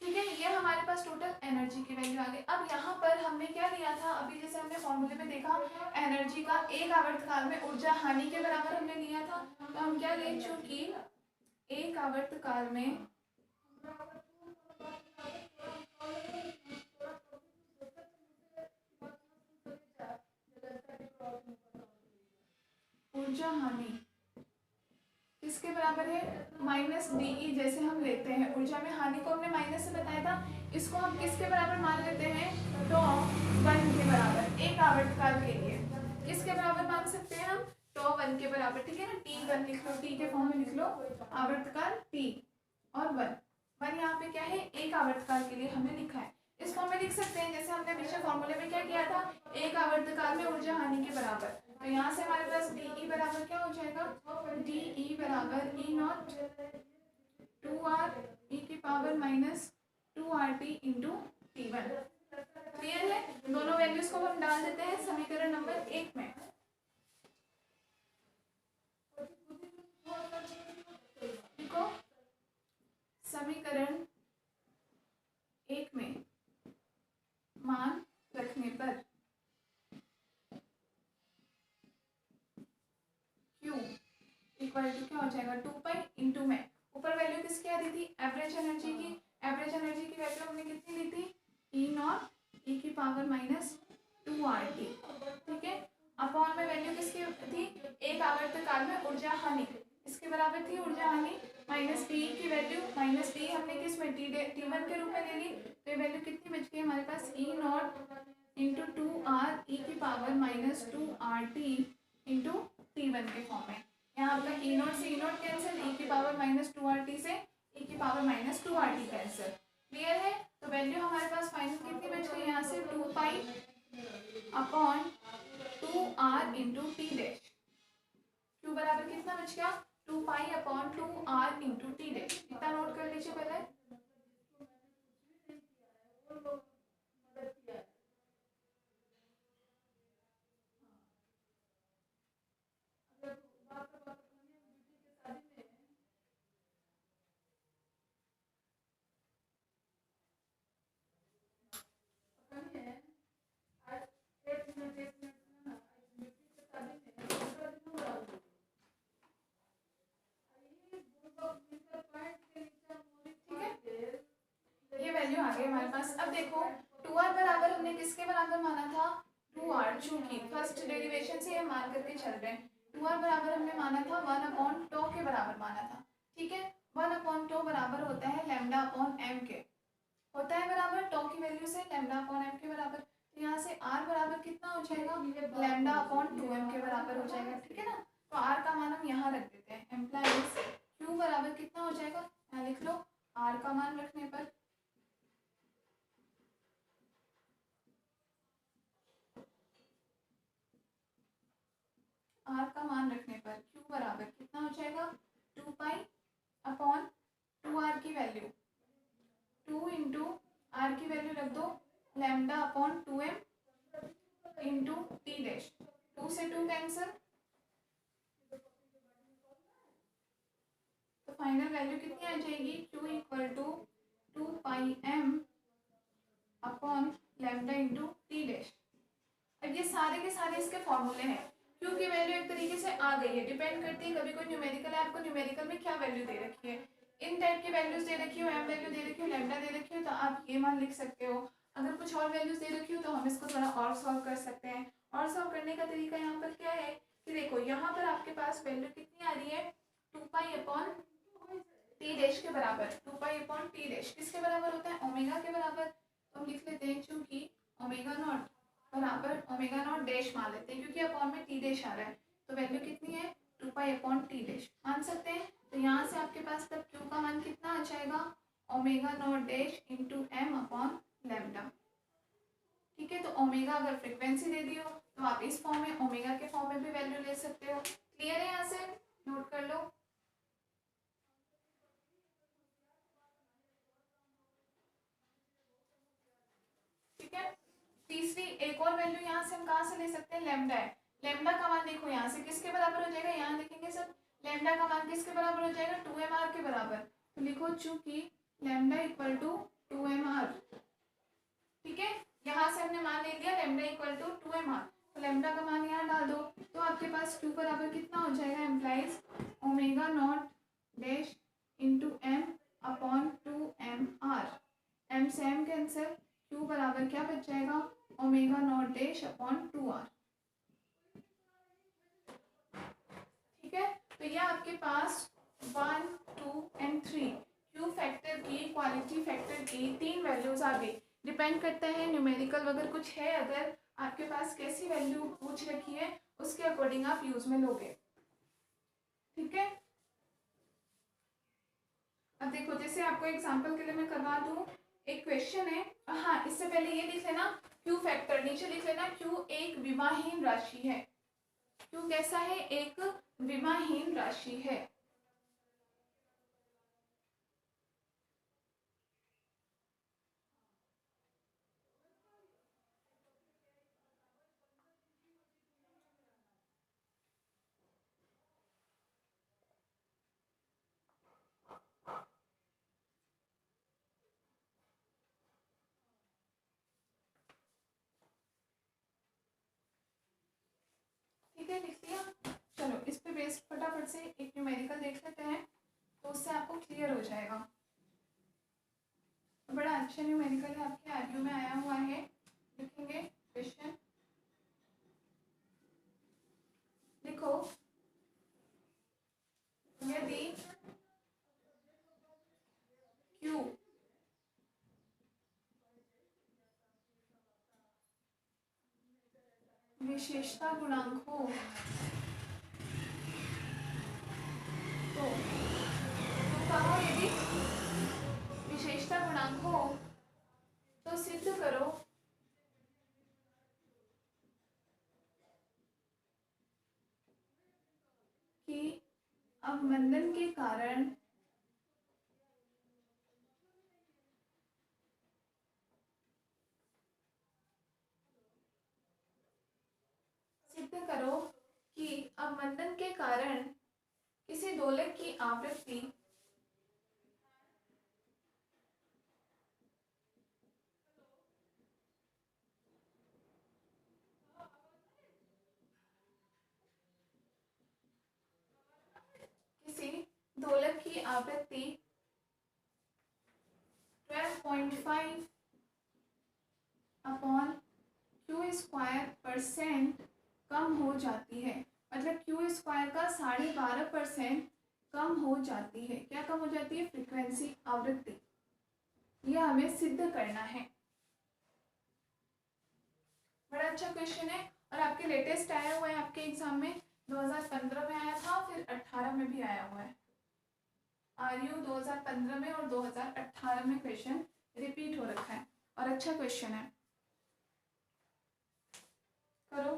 Speaker 1: ठीक है, ये हमारे पास टोटल एनर्जी की वैल्यू आ गई। अब यहाँ पर हमने क्या लिया था, अभी जैसे हमने फॉर्मूले में देखा एनर्जी का एक आवर्तकाल में ऊर्जा हानि के बराबर हमने लिया था, तो हम क्या ले, चूंकि एक आवर्तकाल में ऊर्जा हानि किसके बराबर है, माइनस डी। जैसे हम लेते हैं ऊर्जा में हानि को हमने माइनस से बताया था, इसको हम किसके बराबर मान लेते हैं, तो 1 के बराबर एक आवर्तकाल के लिए किसके बराबर मान सकते हैं हम, तो 1 के बराबर, ठीक है ना। T1 लिख लो, टी के फॉर्म में लिख लो आवर्तकाल T और 1 यहाँ पे क्या है, एक आवर्तकाल के लिए हमने लिखा है। इस फॉर्म में लिख सकते हैं जैसे हमने पीछे फॉर्मूले में क्या किया था, एक आवर्तकाल में ऊर्जा हानि के बराबर। तो यहाँ से हमारे पास डी बराबर क्या हो जाएगा, डी बराबर E0 2R e की power minus 2RT into T1। Clear है, दोनों वैल्यूज को हम डाल देते हैं समीकरण नंबर 1 में। देखो समीकरण 1 में मान रखने पर Q इक्वल टू क्या हो जाएगा, 2 पाई इंटू में, ऊपर वैल्यू किसकी आ रही थी, एवरेज एनर्जी की। एवरेज एनर्जी की वैल्यू हमने कितनी ली थी, E0 e की पावर माइनस 2RT, ठीक है। अपॉन में वैल्यू किसकी थी, एक आवर्तकाल में ऊर्जा हानि, इसके बराबर थी ऊर्जा हानि माइनस टी की वैल्यू, माइनस टी हमने किस में T1 के रूप में ले ली, तो ये वैल्यू कितनी बच गई हमारे पास, E0 इंटू 2R e की power minus 2RT into T1 के फॉर्म में। यहाँ आपका E0 से E0 कैंसिल, e की पावर माइनस 2RT से e की power minus 2RT cancel. Clear है, तो वैल्यू हमारे पास फाइनल कितनी बच गई, यहाँ से 2 pi upon 2R into T dash. Q बराबर कितना बच गया, 2 pi upon 2R into T dash. इतना नोट कर लीजिए पहले। वैल्यू आ गई हमारे पास। अब देखो 2R बराबर हमने किसके बराबर माना था, 2R, चूंकि फर्स्ट डेरिवेशन से हम मान करके चल रहे हैं, 2R बराबर हमने माना था 1 अपॉन टो के बराबर माना था, ठीक है। 1 अपॉन टो बराबर होता है लैम्डा अपॉन एम के, होता है बराबर टो की वैल्यू से लैम्डा अपॉन एम के बराबर। तो यहाँ से R बराबर कितना हो जाएगा, लैम्डा अपॉन 2m के बराबर हो जाएगा, ठीक है ना। तो R का मान हम यहाँ रख देते हैं, एम्प्लाइज Q बराबर कितना हो जाएगा, यहाँ लिख लो, R का मान रखने पर R का मान रखने पर Q बराबर कितना हो जाएगा, 2 पाई अपॉन 2R की वैल्यू 2 इंटू R की वैल्यू रख दो lambda upon 2m into T dash, 2 से 2 कैंसिल, तो फाइनल वैल्यू कितनी आ जाएगी, Q equal to 2 pi m upon lambda into T dash. अब ये सारे के सारे इसके फॉर्मूले हैं। Q की वैल्यू एक तरीके से आ गई है, डिपेंड करती है, कभी कोई न्यूमेरिकल है, आपको न्यूमेरिकल में क्या वैल्यू दे रखी है, इन टाइप की वैल्यूज दे रखी हो, एम वैल्यू दे रखी हो, लैम्डा दे रखी हो, तो आप ये मान लिख सकते हो। अगर कुछ और वैल्यूज दे रखी हो तो हम इसको थोड़ा और सॉल्व कर सकते हैं। और सॉल्व करने का तरीका यहाँ पर क्या है कि देखो यहाँ पर आपके पास वैल्यू कितनी आ रही है, 2 पाई अपॉन टी डैश के बराबर, 2 पाई अपॉन टी डैश किसके बराबर होता है, ओमेगा के बराबर। तो हम लिख लेते हैं चूंकि ओमेगा नॉट बराबर ओमेगा नॉट डैश मान लेते हैं, क्योंकि अपॉन में टी डैश आ रहा है, तो वैल्यू कितनी है, 2 पाई अपॉन टी डैश मान सकते हैं। तो यहाँ से आपके पास तब Q का मान कितना आ जाएगा, omega naught dash into M upon lambda, ठीक है। तो ओमेगा अगर फ्रीक्वेंसी दे दी हो तो आप इस फॉर्म में ओमेगा के फॉर्म में भी वैल्यू ले सकते हो। क्लियर है, यहाँ से नोट कर लो। ठीक है, तीसरी एक और वैल्यू यहाँ से हम कहाँ से ले सकते हैं, लैम्डा है। लैम्डा का मान देखो यहाँ से किसके बराबर हो जाएगा, यहाँ देखेंगे सब, लैम्डा का मान किसके बराबर हो जाएगा, 2mr के बराबर। तो लिखो चूंकि लैम्डा इक्वल टू 2mr, ठीक है, यहाँ से हमने मान ले लिया lambda equal to 2m r, तो लैम्डा का मान यहाँ डाल दो, तो आपके पास q बराबर कितना हो जाएगा, implies omega naught dash into m upon 2m r, m से m कैंसिल, q बराबर क्या बच जाएगा, omega naught dash upon 2r। ठीक है, तो ये आपके पास 1, 2 एंड 3 क्यू फैक्टर की, क्वालिटी फैक्टर की 3 वैल्यूज आ गई। डिपेंड करता है न्यूमेरिकल वगैरह कुछ है, अगर आपके पास कैसी वैल्यू पूछ रखी है उसके अकॉर्डिंग आप यूज में लोगे। ठीक है, अब देखो जैसे आपको एग्जांपल के लिए मैं करवा दूं, एक क्वेश्चन है, हाँ इससे पहले ये लिख लेना क्यू फैक्टर, नीचे लिख लेना क्यू एक विमाहीन राशि है। क्यू कैसा है, एक विमाहीन राशि है। ठीक है, लिख लिया। चलो इस पे बेस्ड फटाफट से एक न्यूमेरिकल देख लेते हैं, तो उससे आपको क्लियर हो जाएगा। बड़ा अच्छा न्यूमेरिकल है, आपके आरयू में आया हुआ है। लिखेंगे क्वेश्चन, लिखो यदि क्यू विशेषता गुणांक हो तो कहो यदि विशेषता गुणांक हो तो सिद्ध करो कि अवमंदन के कारण अवमंदन के कारण किसी दोलक की आवृत्ति किसी दोलक की आवृत्ति 12.5 अपॉन क्यू स्क्वायर परसेंट कम हो जाती है। मतलब क्यू स्क्वायर का 12.5% कम हो जाती है। क्या कम हो जाती है? फ्रीक्वेंसी, आवृत्ति। यह हमें सिद्ध करना है। बड़ा अच्छा क्वेश्चन है और आपके लेटेस्ट आया हुआ है, आपके एग्जाम में 2015 में आया था, फिर 18 में भी आया हुआ है। आरयू 2015 में और 2018 में क्वेश्चन रिपीट हो रखा है और अच्छा क्वेश्चन है। करो।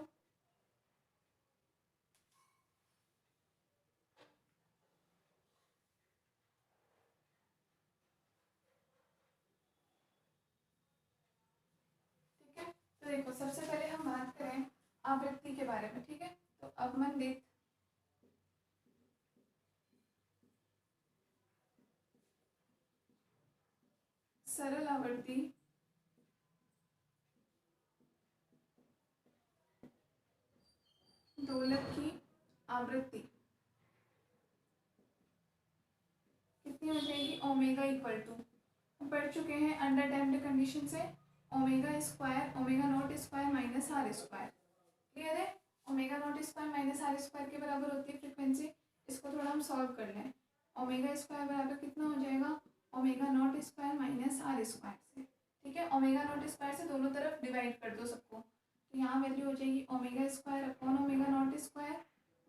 Speaker 1: ठीक है, तो देखो सबसे पहले हम बात करें आवृत्ति के बारे में। ठीक है, तो अवमंदित सरल आवर्ती दोलक की आवृत्ति कितनी हो जाएगी? ओमेगा इक्वल टू, पढ़ चुके हैं अंडर डैम्प्ड कंडीशन से, omega square, omega not square minus R square. Clear है? Omega not square minus R square के बराबर होती है फ्रीक्वेंसी। इसको थोड़ा हम सॉल्व कर लें। ओमेगा स्क्वायर बराबर कितना हो जाएगा? Omega not square minus R square से। ठीक है, ओमेगा नॉट स्क्वायर से दोनों तरफ डिवाइड कर दो सबको, तो यहाँ वैल्यू हो जाएगी omega square upon omega not square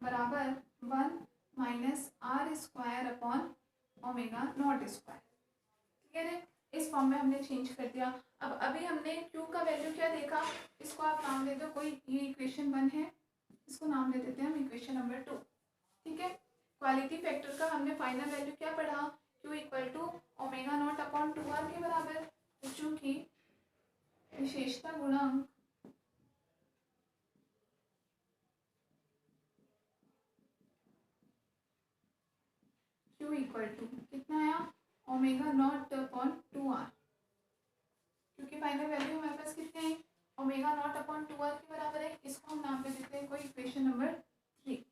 Speaker 1: बराबर 1 minus R square upon omega not square. Clear है? इस फॉर्म में हमने चेंज कर दिया। अब अभी हमने क्यू का वैल्यू क्या देखा, इसको आप नाम दे दो कोई, ये इक्वेशन 1 है, इसको नाम दे देते हैं हम इक्वेशन नंबर 2। ठीक है, क्वालिटी फैक्टर का हमने फाइनल वैल्यू क्या पढ़ा? Q equal to omega naught upon 2r के बराबर। तो चूंकि विशेषता गुणांक क्यू इक्वल टू कितना आया? ओमेगा नॉट अपॉन 2r, क्योंकि फाइनल वैल्यू हमारे पास कितने हैं, ओमेगा नॉट अपॉन 2r के बराबर है। इसको हम नाम पे देते हैं कोई इक्वेशन नंबर 3।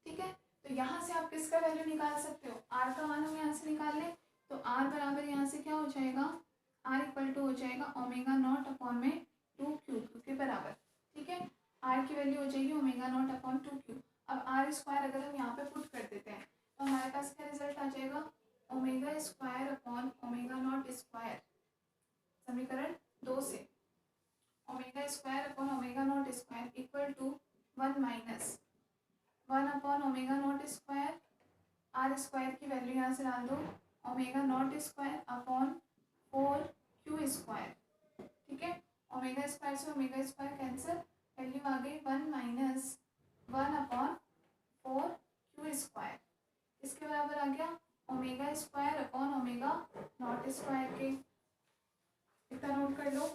Speaker 1: ठीक है, तो यहाँ से आप किसका वैल्यू निकाल सकते हो, r का मान हम यहाँ से निकाल लें तो r बराबर यहाँ से क्या हो जाएगा, r इक्वल टू हो जाएगा ओमेगा नॉट अपॉन में 2q के बराबर। ठीक है, r की वैल्यू हो जाएगी ओमेगा नॉट अपॉन 2q। अब r स्क्वायर अगर हम यहाँ पे पुट कर देते हैं तो हमारे पास क्या रिजल्ट आ जाएगा, omega square upon omega not square, समीकरण 2 से omega square upon omega not square equal to 1 minus 1 upon omega not square, R square की वैल्यू यहाँ से डाल दो, omega not square upon 4q square. ठीक है, ओमेगा स्क्वायर से ओमेगा स्क्वायर कैंसिल, वैल्यू आ गई 1 माइनस 1 अपॉन 4q स्क्वायर। इसके बराबर आ गया omega square upon omega not square के। इतना नोट कर लो।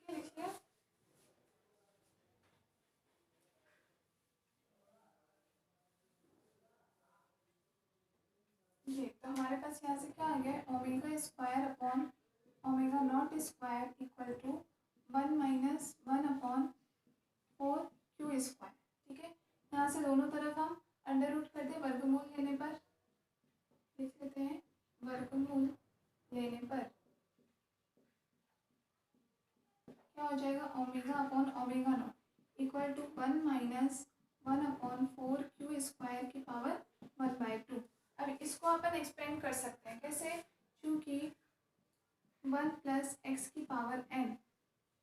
Speaker 1: ठीक है, लिखिए। ये तो हमारे पास यहाँ से क्या आ गया, omega square upon omega not square equal to 1 minus 1 upon 4q square. ठीक है, यहाँ से दोनों तरफ हम अंडर रूट कर दे, वर्गमूल लेने पर लिख लेते हैं, वर्गमूल लेने पर क्या हो जाएगा, omega upon omega naught equal to 1 minus 1 upon 4q square की पावर 1/2। अब इसको अपन एक्सपेंड कर सकते हैं कैसे, क्योंकि 1 प्लस एक्स की पावर n,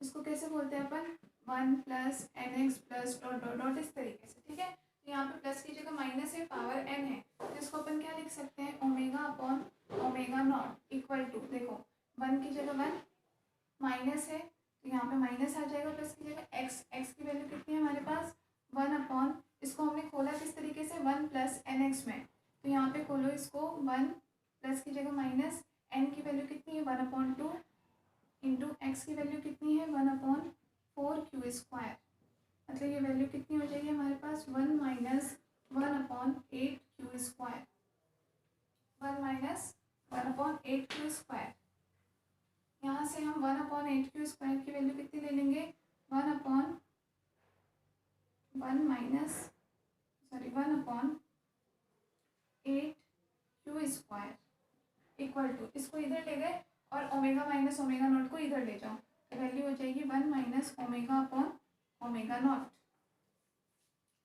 Speaker 1: इसको कैसे बोलते हैं अपन, 1 plus N X plus dot dot dot, इस तरीके से। ठीक है, तो यहाँ पे प्लस की जगह माइनस है, पावर n है, तो इसको अपन क्या लिख सकते हैं, omega upon omega naught equal to, देखो 1 की जगह 1, माइनस है तो यहाँ पे माइनस आ जाएगा, प्लस की जगह एक्स, एक्स की वैल्यू कितनी है हमारे पास 1 अपॉन, इसको हमने खोला किस तरीके से 1 प्लस एन एक्स में, तो यहाँ पे खोलो इसको 1 प्लस की जगह माइनस, एन की वैल्यू कितनी है 1/2 इंटू एक्स की वैल्यू कितनी है 1/4q स्क्वायर, मतलब ये वैल्यू कितनी हो जाएगी हमारे पास 1 minus 1/8q square, 1 minus 1/8q square. यहाँ से हम 1/8q स्क्वायर की वैल्यू कितनी ले लेंगे, 1/1 minus 1/8q square equal to, इसको इधर ले गए और ओमेगा माइनस ओमेगा नॉट को इधर ले जाओ, तो वैल्यू हो जाएगी 1 minus omega upon omega not.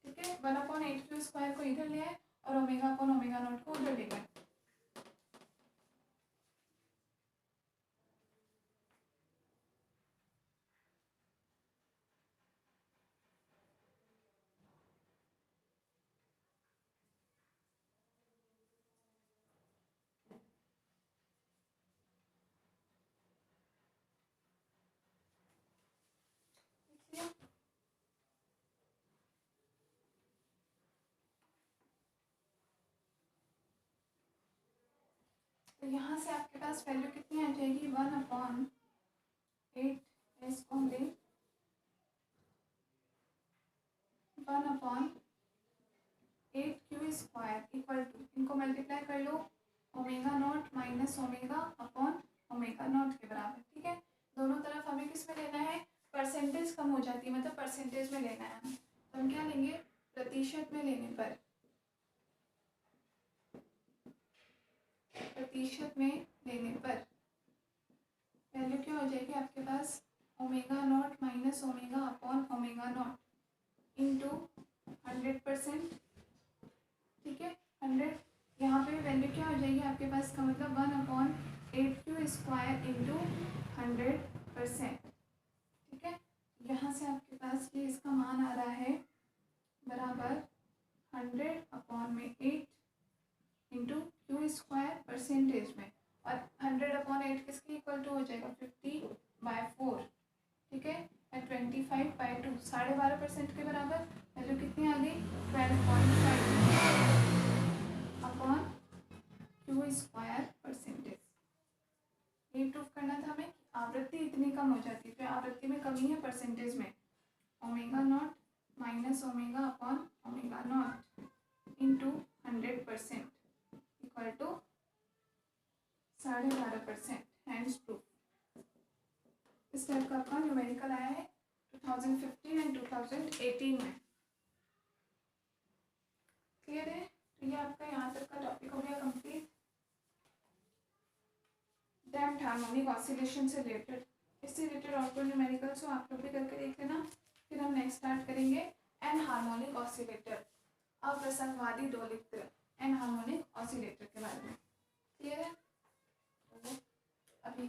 Speaker 1: ठीक है, 1/8q स्क्वायर को इधर ले आए और ओमेगा अपॉन ओमेगा नॉट को उधर ले गए। तो यहाँ से आपके पास वैल्यू कितनी आ जाएगी, 1/8, इसको हम दें 1/8q स्क्वायर इक्वल टू, इनको मल्टीप्लाई कर लो, omega not minus omega upon omega not के बराबर। ठीक है, दोनों तरफ हमें किस में लेना है, परसेंटेज कम हो जाती है, मतलब परसेंटेज में लेना है हमें, तो हम क्या लेंगे, प्रतिशत में लेने पर, प्रतिशत में लेने पर वैल्यू क्या हो जाएगी आपके पास, omega not minus omega upon omega not into 100%। ठीक है, 100, यहाँ पे वैल्यू क्या हो जाएगी आपके पास, का मतलब 1/8q स्क्वायर इंटू 100%। ठीक है, यहाँ से आपके पास ये इसका मान आ रहा है बराबर 100/8 इंटू क्यू स्क्वायर परसेंटेज में, और 100/8 किसके इक्वल टू हो जाएगा 50/4। ठीक है, 25 2 12.5% के बराबर, वैल्यू कितनी आ गई 12.5 अपॉन क्यू स्क्वायर परसेंटेज। ये प्रूफ करना था हमें कि आवृत्ति इतनी कम हो जाती है, तो आवृत्ति में कमी है परसेंटेज में, omega not minus omega upon omega not into 100% equal to 12.5%। Hence proved. इस टाइप का आपका न्यूमेरिकल आया है 2015 एंड 2018 में। क्लियर है? तो ये आपका यहाँ तक का टॉपिक हो गया कंप्लीट, डैम्प्ड हार्मोनिक ऑसिलेशन से रिलेटेड। इससे रिलेटेड और कोई न्यूमेरिकल्स हो आप लोग भी करके देख लेना। फिर हम नेक्स्ट स्टार्ट करेंगे एन हार्मोनिक ऑसिलेटर, अप्रसंगवादी दोलित्र, एन हार्मोनिक ऑसिलेटर के बारे में। क्लियर है? तो अभी